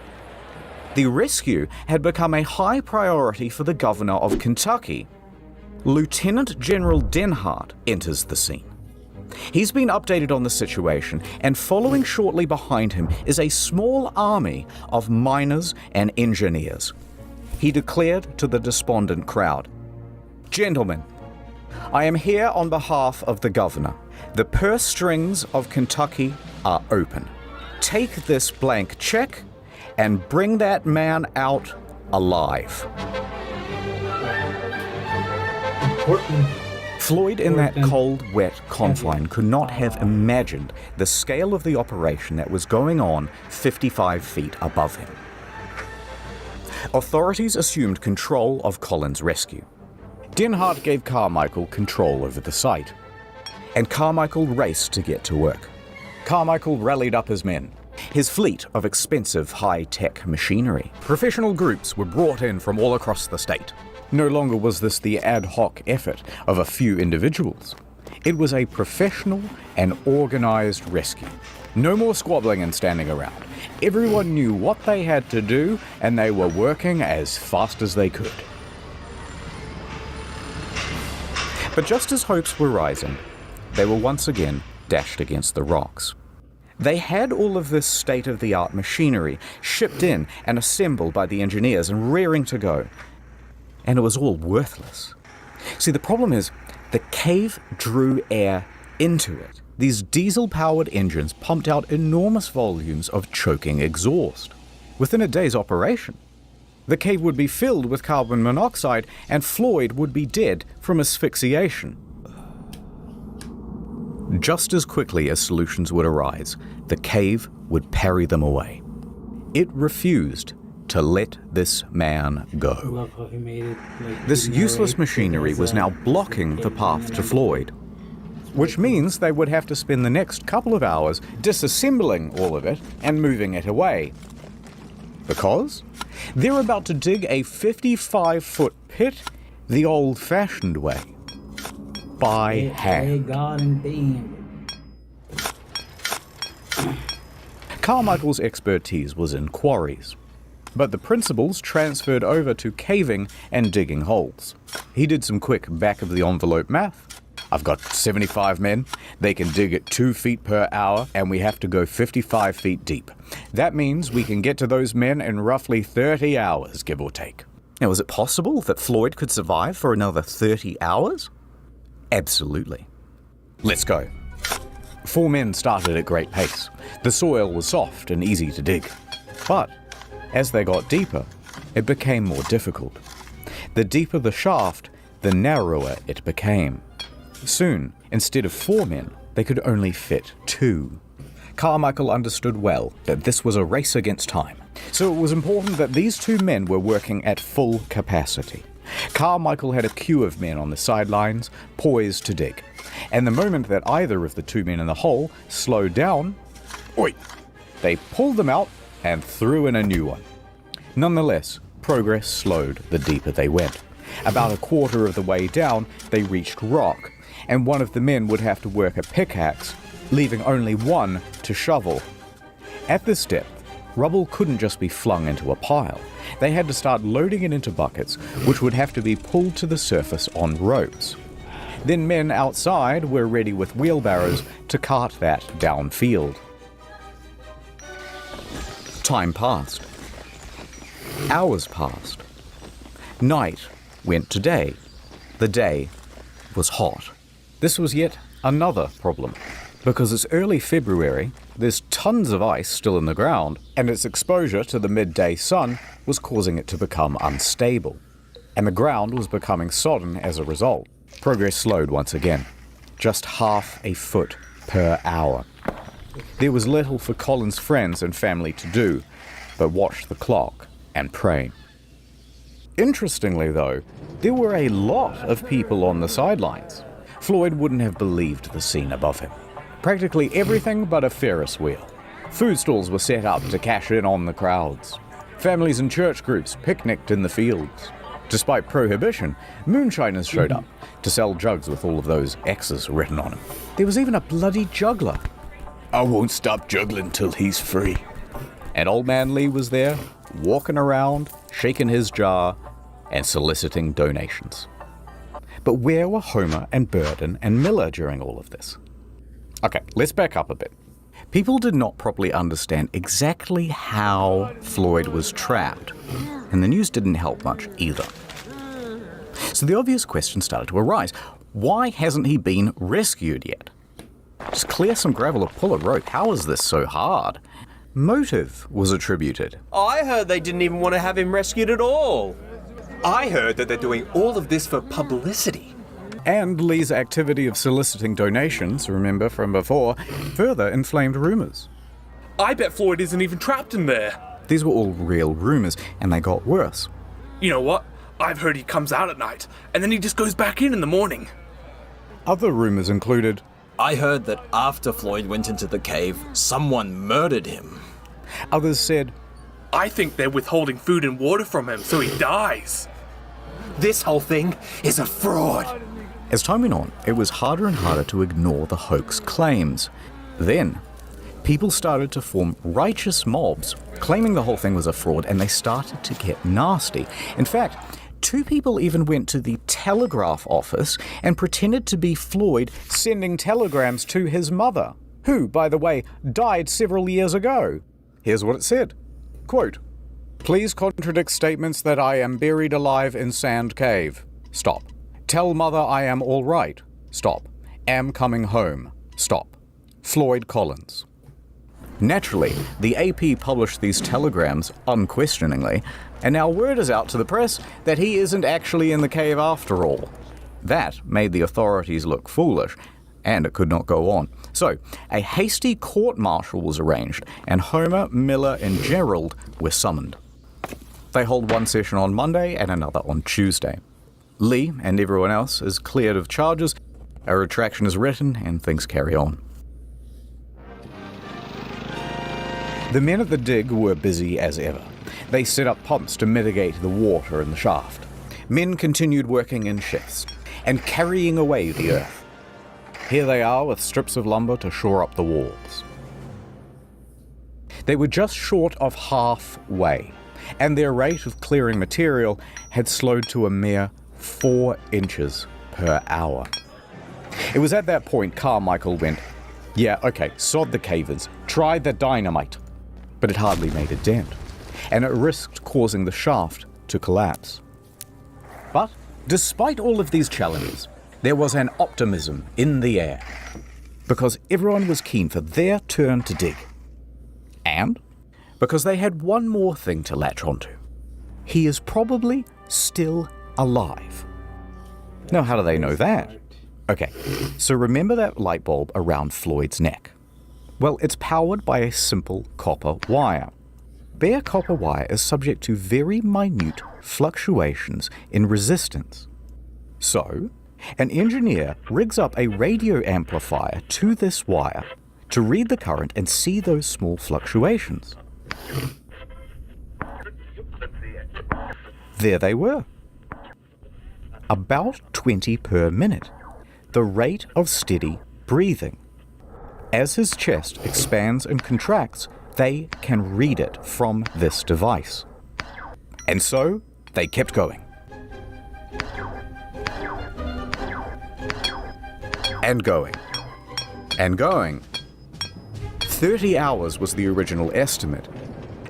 The rescue had become a high priority for the governor of Kentucky. Lieutenant General Denhart enters the scene. He's been updated on the situation, and following shortly behind him is a small army of miners and engineers. He declared to the despondent crowd, "Gentlemen, I am here on behalf of the governor. The purse strings of Kentucky are open. Take this blank check and bring that man out alive." Important. Floyd, in that cold, wet confine, could not have imagined the scale of the operation that was going on 55 feet above him. Authorities assumed control of Colin's rescue. Denhart gave Carmichael control over the site, and Carmichael raced to get to work. Carmichael rallied up his men, his fleet of expensive high-tech machinery. Professional groups were brought in from all across the state. No longer was this the ad hoc effort of a few individuals. It was a professional and organized rescue. No more squabbling and standing around. Everyone knew what they had to do, and they were working as fast as they could. But just as hopes were rising, they were once again dashed against the rocks. They had all of this state-of-the-art machinery shipped in and assembled by the engineers and rearing to go. And it was all worthless. See, the problem is, the cave drew air into it. These diesel-powered engines pumped out enormous volumes of choking exhaust. Within a day's operation, the cave would be filled with carbon monoxide, and Floyd would be dead from asphyxiation. Just as quickly as solutions would arise, the cave would parry them away. It refused to let this man I go. love how he made it. Like, This he useless narrates machinery it as was a now blocking the path to Floyd, which means they would have to spend the next couple of hours disassembling all of it and moving it away. Because they're about to dig a 55-foot pit the old-fashioned way. By hand. Carmichael's expertise was in quarries, but the principles transferred over to caving and digging holes. He did some quick back-of-the-envelope math. I've got 75 men, they can dig at 2 feet per hour, and we have to go 55 feet deep. That means we can get to those men in roughly 30 hours, give or take. Now, is it possible that Floyd could survive for another 30 hours? Absolutely. Let's go. 4 men started at great pace. The soil was soft and easy to dig. But as they got deeper, it became more difficult. The deeper the shaft, the narrower it became. Soon, instead of 4 men, they could only fit 2. Carmichael understood well that this was a race against time, so it was important that these 2 men were working at full capacity. Carmichael had a queue of men on the sidelines, poised to dig, and the moment that either of the 2 men in the hole slowed down, they pulled them out and threw in a new one. Nonetheless, progress slowed the deeper they went. About a quarter of the way down, they reached rock, and one of the men would have to work a pickaxe, leaving only one to shovel. At this depth, rubble couldn't just be flung into a pile. They had to start loading it into buckets, which would have to be pulled to the surface on ropes. Then men outside were ready with wheelbarrows to cart that downfield. Time passed. Hours passed. Night went to day. The day was hot. This was yet another problem, because it's early February, there's tons of ice still in the ground, and its exposure to the midday sun was causing it to become unstable, and the ground was becoming sodden as a result. Progress slowed once again, just half a foot per hour. There was little for Colin's friends and family to do, but watch the clock and pray. Interestingly though, there were a lot of people on the sidelines. Floyd wouldn't have believed the scene above him. Practically everything but a Ferris wheel. Food stalls were set up to cash in on the crowds. Families and church groups picnicked in the fields. Despite prohibition, moonshiners showed up to sell jugs with all of those X's written on them. There was even a bloody juggler. I won't stop juggling till he's free. And Old Man Lee was there, walking around, shaking his jar, and soliciting donations. But where were Homer and Burden and Miller during all of this? Okay, let's back up a bit. People did not properly understand exactly how Floyd was trapped, and the news didn't help much either. So the obvious question started to arise. Why hasn't he been rescued yet? Just clear some gravel or pull a rope. How is this so hard? Motive was attributed. I heard they didn't even want to have him rescued at all. I heard that they're doing all of this for publicity. And Lee's activity of soliciting donations, remember from before, further inflamed rumors. I bet Floyd isn't even trapped in there. These were all real rumors, and they got worse. You know what? I've heard he comes out at night, and then he just goes back in the morning. Other rumors included, I heard that after Floyd went into the cave, someone murdered him. Others said, I think they're withholding food and water from him so he dies. This whole thing is a fraud. As time went on, it was harder and harder to ignore the hoax claims. Then, people started to form righteous mobs, claiming the whole thing was a fraud, and they started to get nasty. In fact, 2 people even went to the telegraph office and pretended to be Floyd sending telegrams to his mother, who, by the way, died several years ago. Here's what it said. Quote, please contradict statements that I am buried alive in Sand Cave. Stop. Tell mother I am all right. Stop. Am coming home. Stop. Floyd Collins. Naturally, the AP published these telegrams unquestioningly, and now word is out to the press that he isn't actually in the cave after all. That made the authorities look foolish, and it could not go on. So, a hasty court-martial was arranged, and Homer, Miller, and Gerald were summoned. They hold one session on Monday and another on Tuesday. Lee and everyone else is cleared of charges, a retraction is written, and things carry on. The men at the dig were busy as ever. They set up pumps to mitigate the water in the shaft. Men continued working in shifts and carrying away the earth. Here they are with strips of lumber to shore up the walls. They were just short of halfway, and their rate of clearing material had slowed to a mere 4 inches per hour. It was at that point Carmichael went, "Yeah, okay, sod the cavers, try the dynamite." But it hardly made a dent, and it risked causing the shaft to collapse. But despite all of these challenges, there was an optimism in the air, because everyone was keen for their turn to dig. And because they had one more thing to latch onto. He is probably still alive. Now, how do they know that? Okay, so remember that light bulb around Floyd's neck? Well, it's powered by a simple copper wire. Bare copper wire is subject to very minute fluctuations in resistance. So, an engineer rigs up a radio amplifier to this wire to read the current and see those small fluctuations. There they were. About 20 per minute, the rate of steady breathing. As his chest expands and contracts, they can read it from this device. And so, they kept going. And going. And going. 30 hours was the original estimate.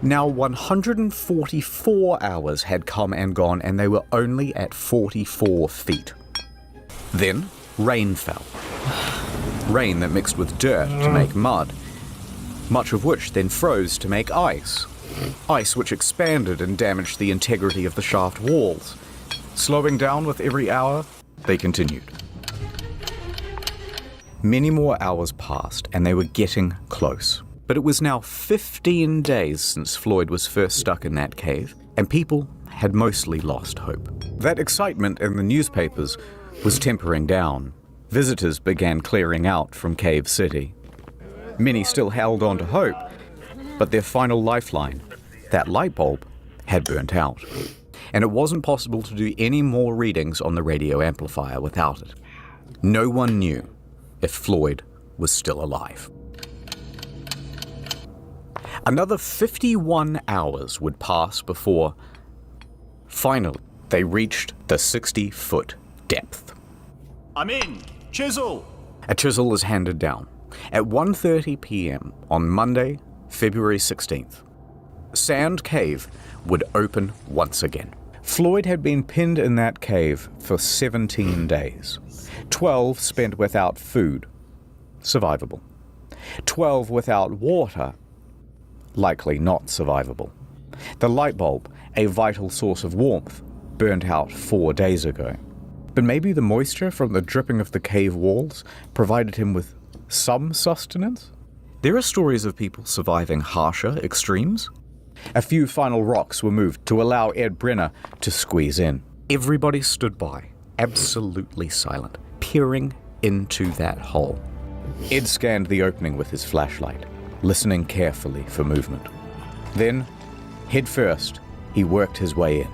Now 144 hours had come and gone, and they were only at 44 feet. Then, rain fell. Rain that mixed with dirt to make mud, much of which then froze to make ice. Ice which expanded and damaged the integrity of the shaft walls. Slowing down with every hour, they continued. Many more hours passed, and they were getting close. But it was now 15 days since Floyd was first stuck in that cave, and people had mostly lost hope. That excitement in the newspapers was tempering down. Visitors began clearing out from Cave City. Many still held on to hope, but their final lifeline, that light bulb, had burnt out. And it wasn't possible to do any more readings on the radio amplifier without it. No one knew if Floyd was still alive. Another 51 hours would pass before, finally, they reached the 60-foot depth. "I'm in! Chisel!" A chisel is handed down. At 1:30 p.m. on Monday, February 16th, Sand Cave would open once again. Floyd had been pinned in that cave for 17 days. 12 spent without food, survivable. 12 without water, likely not survivable. The light bulb, a vital source of warmth, burnt out 4 days ago. But maybe the moisture from the dripping of the cave walls provided him with some sustenance? There are stories of people surviving harsher extremes. A few final rocks were moved to allow Ed Brenner to squeeze in. Everybody stood by, absolutely silent, peering into that hole. Ed scanned the opening with his flashlight, listening carefully for movement. Then, head first, he worked his way in.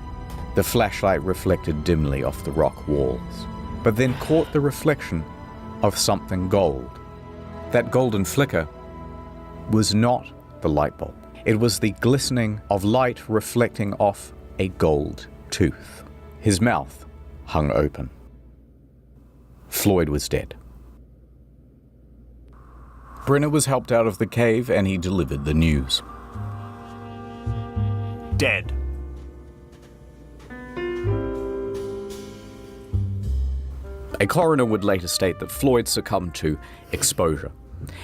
The flashlight reflected dimly off the rock walls, but then caught the reflection of something gold. That golden flicker was not the light bulb. It was the glistening of light reflecting off a gold tooth. His mouth hung open. Floyd was dead. Brenner was helped out of the cave and he delivered the news. Dead. A coroner would later state that Floyd succumbed to exposure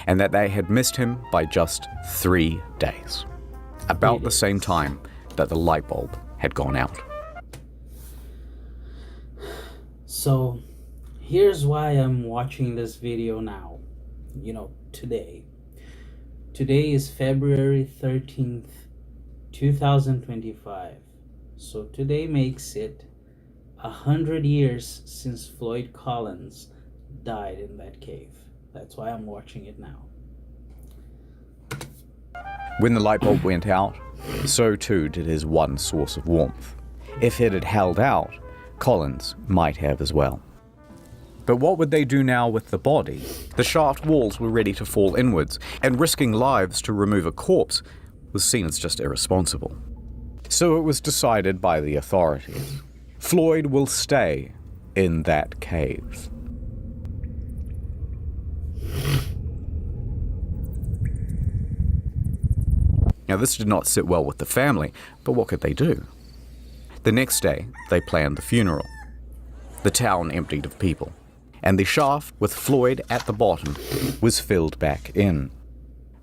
and that they had missed him by just 3 days, about the same time that the light bulb had gone out. So, here's why I'm watching this video now, today. Today is February 13th, 2025. So today makes it 100 years since Floyd Collins died in that cave. That's why I'm watching it now. When the light bulb went out, so too did his one source of warmth. If it had held out, Collins might have as well. But what would they do now with the body? The shaft walls were ready to fall inwards, and risking lives to remove a corpse was seen as just irresponsible. So it was decided by the authorities. Floyd will stay in that cave. Now, this did not sit well with the family, but what could they do? The next day, they planned the funeral. The town emptied of people, and the shaft with Floyd at the bottom was filled back in.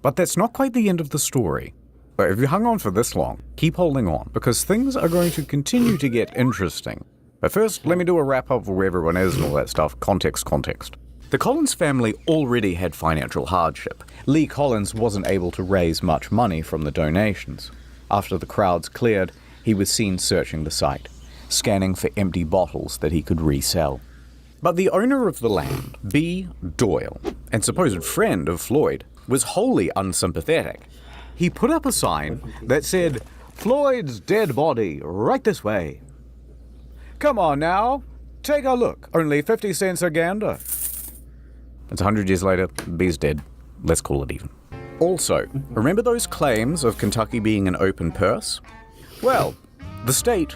But that's not quite the end of the story. But if you hung on for this long, keep holding on, because things are going to continue to get interesting. But first, let me do a wrap-up of where everyone is and all that stuff. Context. The Collins family already had financial hardship. Lee Collins wasn't able to raise much money from the donations. After the crowds cleared, he was seen searching the site, scanning for empty bottles that he could resell. But the owner of the land, B. Doyle, and supposed friend of Floyd, was wholly unsympathetic. He put up a sign that said, "Floyd's dead body, right this way. Come on now, take a look, only 50 cents a gander." It's 100 years later, B's dead. Let's call it even. Also, remember those claims of Kentucky being an open purse? Well, the state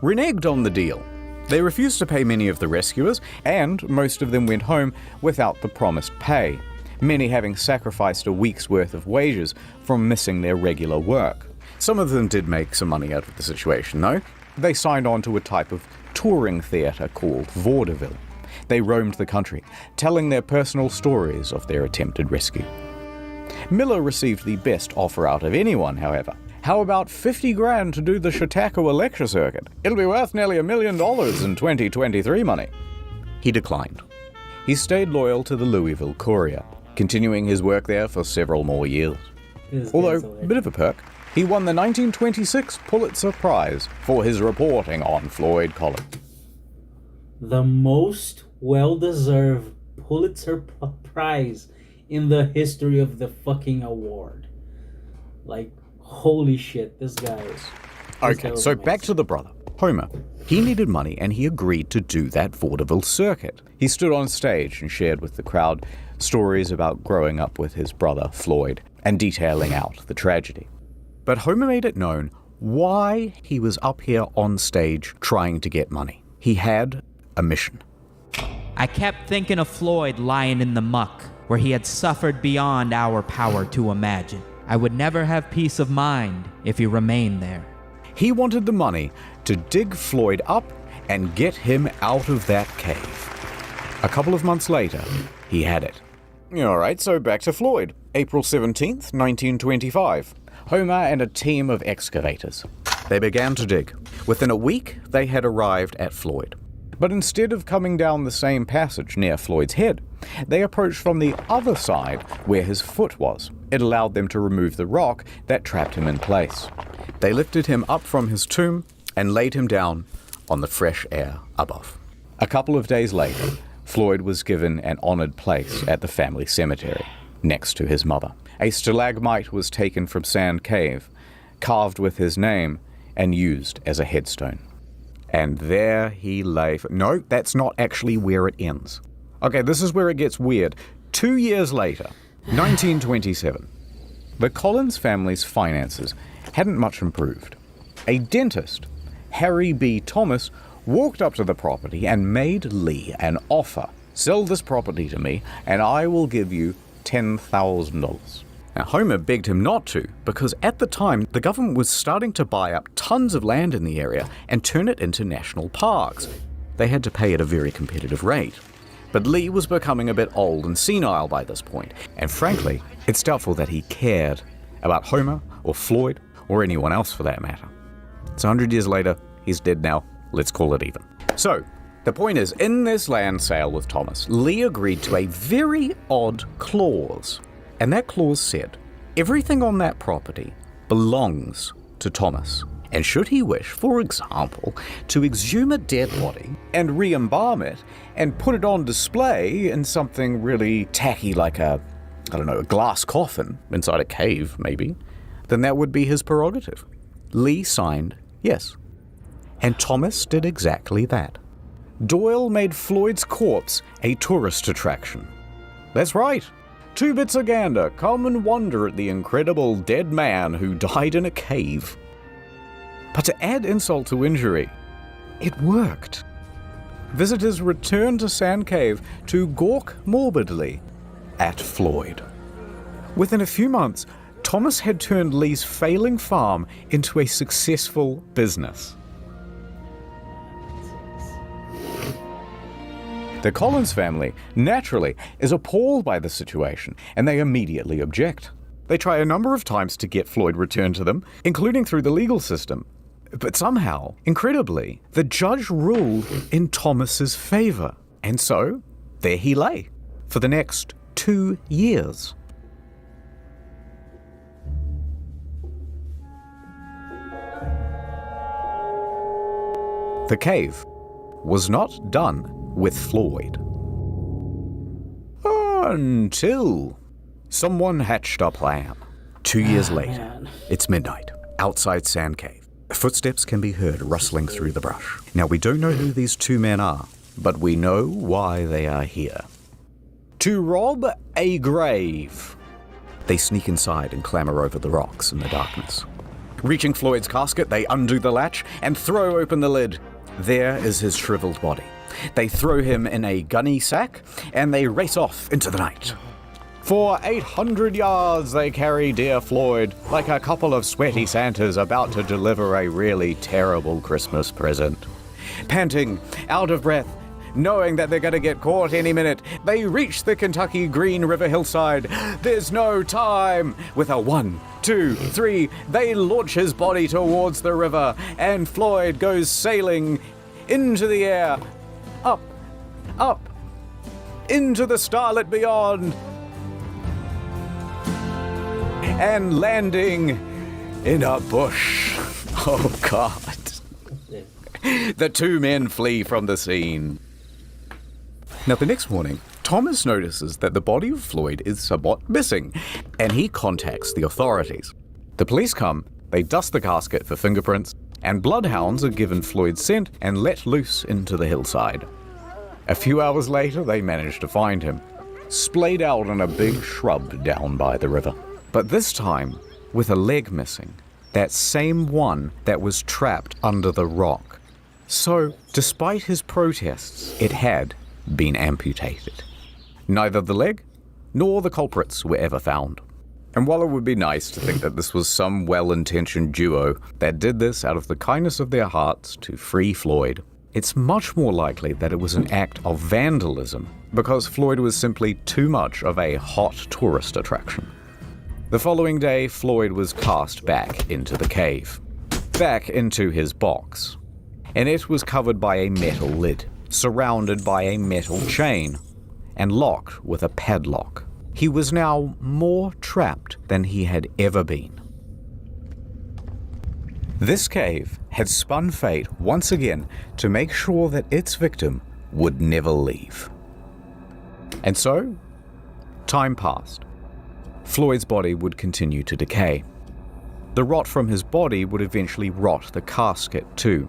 reneged on the deal. They refused to pay many of the rescuers, and most of them went home without the promised pay, many having sacrificed a week's worth of wages from missing their regular work. Some of them did make some money out of the situation, though. They signed on to a type of touring theatre called vaudeville. They roamed the country, telling their personal stories of their attempted rescue. Miller received the best offer out of anyone, however. How about 50 grand to do the Chautauqua lecture circuit? It'll be worth nearly $1 million in 2023 money. He declined. He stayed loyal to the Louisville Courier, continuing his work there for several more years. Although, a bit of a perk, he won the 1926 Pulitzer Prize for his reporting on Floyd Collins. The most well-deserved Pulitzer Prize in the history of the fucking award. Like, holy shit, this guy is... Okay, so back to the brother, Homer. He needed money and he agreed to do that vaudeville circuit. He stood on stage and shared with the crowd stories about growing up with his brother, Floyd, and detailing out the tragedy. But Homer made it known why he was up here on stage trying to get money. He had a mission. I kept thinking of Floyd lying in the muck, where he had suffered beyond our power to imagine. I would never have peace of mind if he remained there. He wanted the money to dig Floyd up and get him out of that cave. A couple of months later, he had it. Alright, so back to Floyd. April 17th, 1925. Homer and a team of excavators. They began to dig. Within a week, they had arrived at Floyd. But instead of coming down the same passage near Floyd's head, they approached from the other side where his foot was. It allowed them to remove the rock that trapped him in place. They lifted him up from his tomb and laid him down on the fresh air above. A couple of days later, Floyd was given an honored place at the family cemetery, next to his mother. A stalagmite was taken from Sand Cave, carved with his name, and used as a headstone. And there he lay. No, that's not actually where it ends. Okay, this is where it gets weird. 2 years later, 1927, the Collins family's finances hadn't much improved. A dentist, Harry B. Thomas, walked up to the property and made Lee an offer. Sell this property to me, and I will give you $10,000. Now, Homer begged him not to, because at the time, the government was starting to buy up tons of land in the area and turn it into national parks. They had to pay at a very competitive rate. But Lee was becoming a bit old and senile by this point, and frankly, it's doubtful that he cared about Homer or Floyd or anyone else for that matter. It's 100 years later, he's dead now, let's call it even. So, the point is, in this land sale with Thomas, Lee agreed to a very odd clause. And that clause said, everything on that property belongs to Thomas. And should he wish, for example, to exhume a dead body and re-embalm it and put it on display in something really tacky like a glass coffin inside a cave, maybe, then that would be his prerogative. Lee signed yes. And Thomas did exactly that. Doyle made Floyd's corpse a tourist attraction. That's right. 2 bits of gander, come and wonder at the incredible dead man who died in a cave. But to add insult to injury, it worked. Visitors returned to Sand Cave to gawk morbidly at Floyd. Within a few months, Thomas had turned Lee's failing farm into a successful business. The Collins family, naturally, is appalled by the situation, and they immediately object. They try a number of times to get Floyd returned to them, including through the legal system. But somehow, incredibly, the judge ruled in Thomas's favor. And so, there he lay, for the next 2 years. The cave was not done with Floyd. Until someone hatched a plan. 2 years later, it's midnight, outside Sand Cave. Footsteps can be heard rustling through the brush. Now, we don't know who these 2 men are, but we know why they are here. To rob a grave. They sneak inside and clamber over the rocks in the darkness. Reaching Floyd's casket, they undo the latch and throw open the lid. There is his shriveled body. They throw him in a gunny sack, and they race off into the night. For 800 yards they carry dear Floyd, like a couple of sweaty Santas about to deliver a really terrible Christmas present. Panting, out of breath, knowing that they're going to get caught any minute, they reach the Kentucky Green River hillside. There's no time. With a 1, 2, 3, they launch his body towards the river, and Floyd goes sailing into the air, up, up, into the starlit beyond, and landing in a bush. Oh, God. The 2 men flee from the scene. Now, the next morning, Thomas notices that the body of Floyd is somewhat missing, and he contacts the authorities. The police come, they dust the casket for fingerprints, and bloodhounds are given Floyd's scent and let loose into the hillside. A few hours later, they manage to find him, splayed out in a big shrub down by the river. But this time, with a leg missing, that same one that was trapped under the rock. So, despite his protests, it had been amputated. Neither the leg nor the culprits were ever found. And while it would be nice to think that this was some well-intentioned duo that did this out of the kindness of their hearts to free Floyd, it's much more likely that it was an act of vandalism because Floyd was simply too much of a hot tourist attraction. The following day, Floyd was cast back into the cave, back into his box, and it was covered by a metal lid, surrounded by a metal chain, and locked with a padlock. He was now more trapped than he had ever been. This cave had spun fate once again to make sure that its victim would never leave. And so, time passed. Floyd's body would continue to decay. The rot from his body would eventually rot the casket too,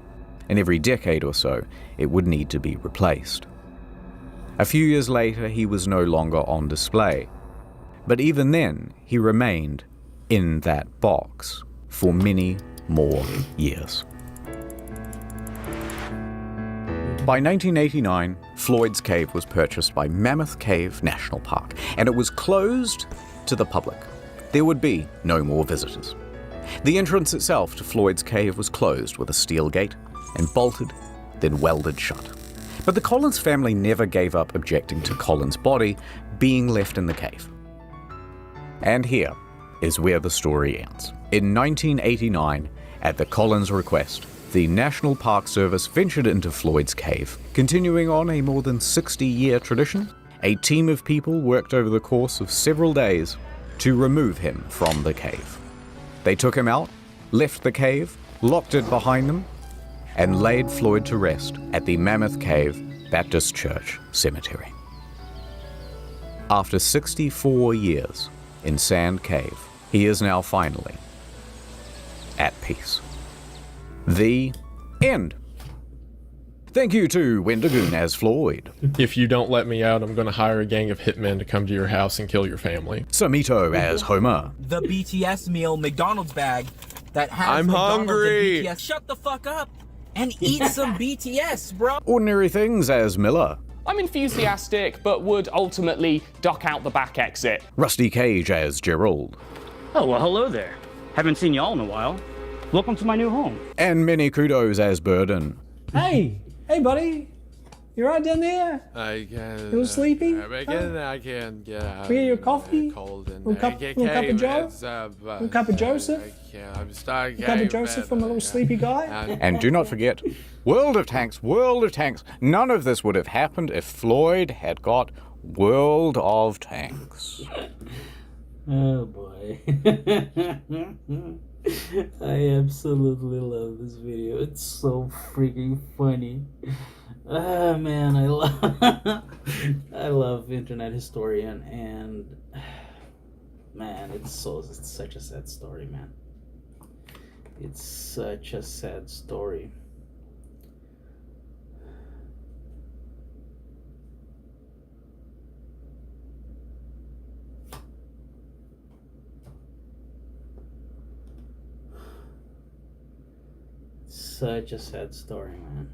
and every decade or so, it would need to be replaced. A few years later, he was no longer on display, but even then, he remained in that box for many more years. By 1989, Floyd's Cave was purchased by Mammoth Cave National Park, and it was closed to the public. There would be no more visitors. The entrance itself to Floyd's Cave was closed with a steel gate and bolted, then welded shut. But the Collins family never gave up objecting to Collins' body being left in the cave. And here is where the story ends. In 1989, at the Collins' request, the National Park Service ventured into Floyd's Cave. Continuing on a more than 60-year tradition, a team of people worked over the course of several days to remove him from the cave. They took him out, left the cave, locked it behind them, and laid Floyd to rest at the Mammoth Cave Baptist Church Cemetery. After 64 years in Sand Cave, he is now finally at peace. The end. Thank you to Wendigoon as Floyd. If you don't let me out, I'm going to hire a gang of hitmen to come to your house and kill your family. Samito as Homer. The BTS meal McDonald's bag that has I'm McDonald's hungry. and BTS. Shut the fuck up and eat some BTS, bro. Ordinary Things as Miller. I'm enthusiastic, but would ultimately duck out the back exit. Rusty Cage as Gerald. Oh, well, hello there. Haven't seen y'all in a while. Welcome to my new home. And many kudos as Burden. Hey, buddy. You right down there? I can. You little sleepy? I can get out. We get your coffee? Cold and Little cup of Joe? Little cup of Joseph? I'm starting. Cup of Joseph from a little sleepy guy? And do not forget, World of Tanks, World of Tanks. None of this would have happened if Floyd had got World of Tanks. Oh boy. I absolutely love this video. It's so freaking funny. Ah man, I love Internet Historian, and man, it's such a sad story, man. It's such a sad story. Such a sad story, man.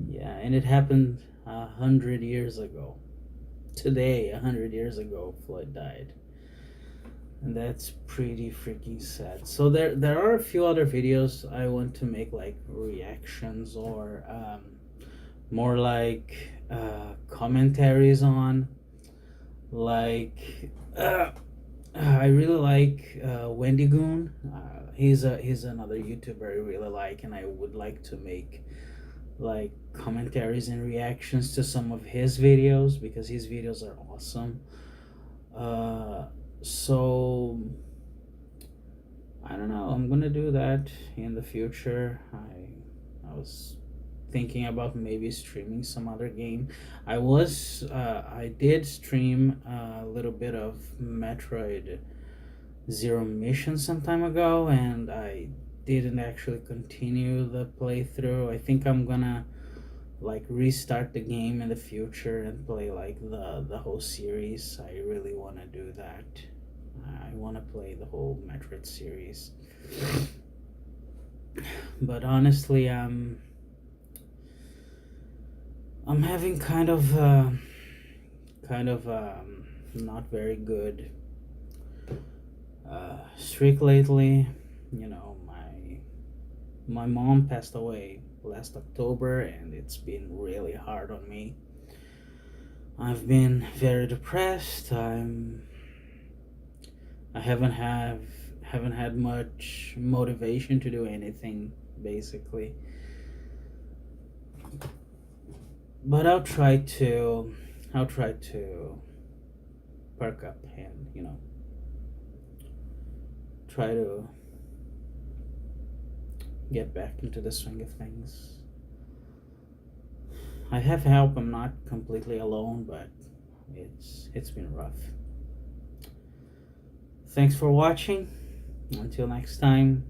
Yeah, and it happened 100 years ago. Today, 100 years ago, Floyd died. And that's pretty freaking sad. So there are a few other videos I want to make, like reactions or more like commentaries on. Like I really like Wendigoon. He's another YouTuber I really like, and I would like to make like commentaries and reactions to some of his videos because his videos are awesome. So I don't know, I'm gonna do that in the future. I was thinking about maybe streaming some other game. I did stream a little bit of Metroid Zero Mission some time ago, and I didn't actually continue the playthrough. I think I'm gonna like restart the game in the future and play like the whole series. I really want to do that. I want to play the whole Metroid series. But honestly, I'm having kind of not very good streak lately. You know, my mom passed away last October, and it's been really hard on me. I've been very depressed. I haven't had much motivation to do anything, basically. But I'll try to perk up and, you know, try to get back into the swing of things. I have help. I'm not completely alone, but it's been rough. Thanks for watching. Until next time,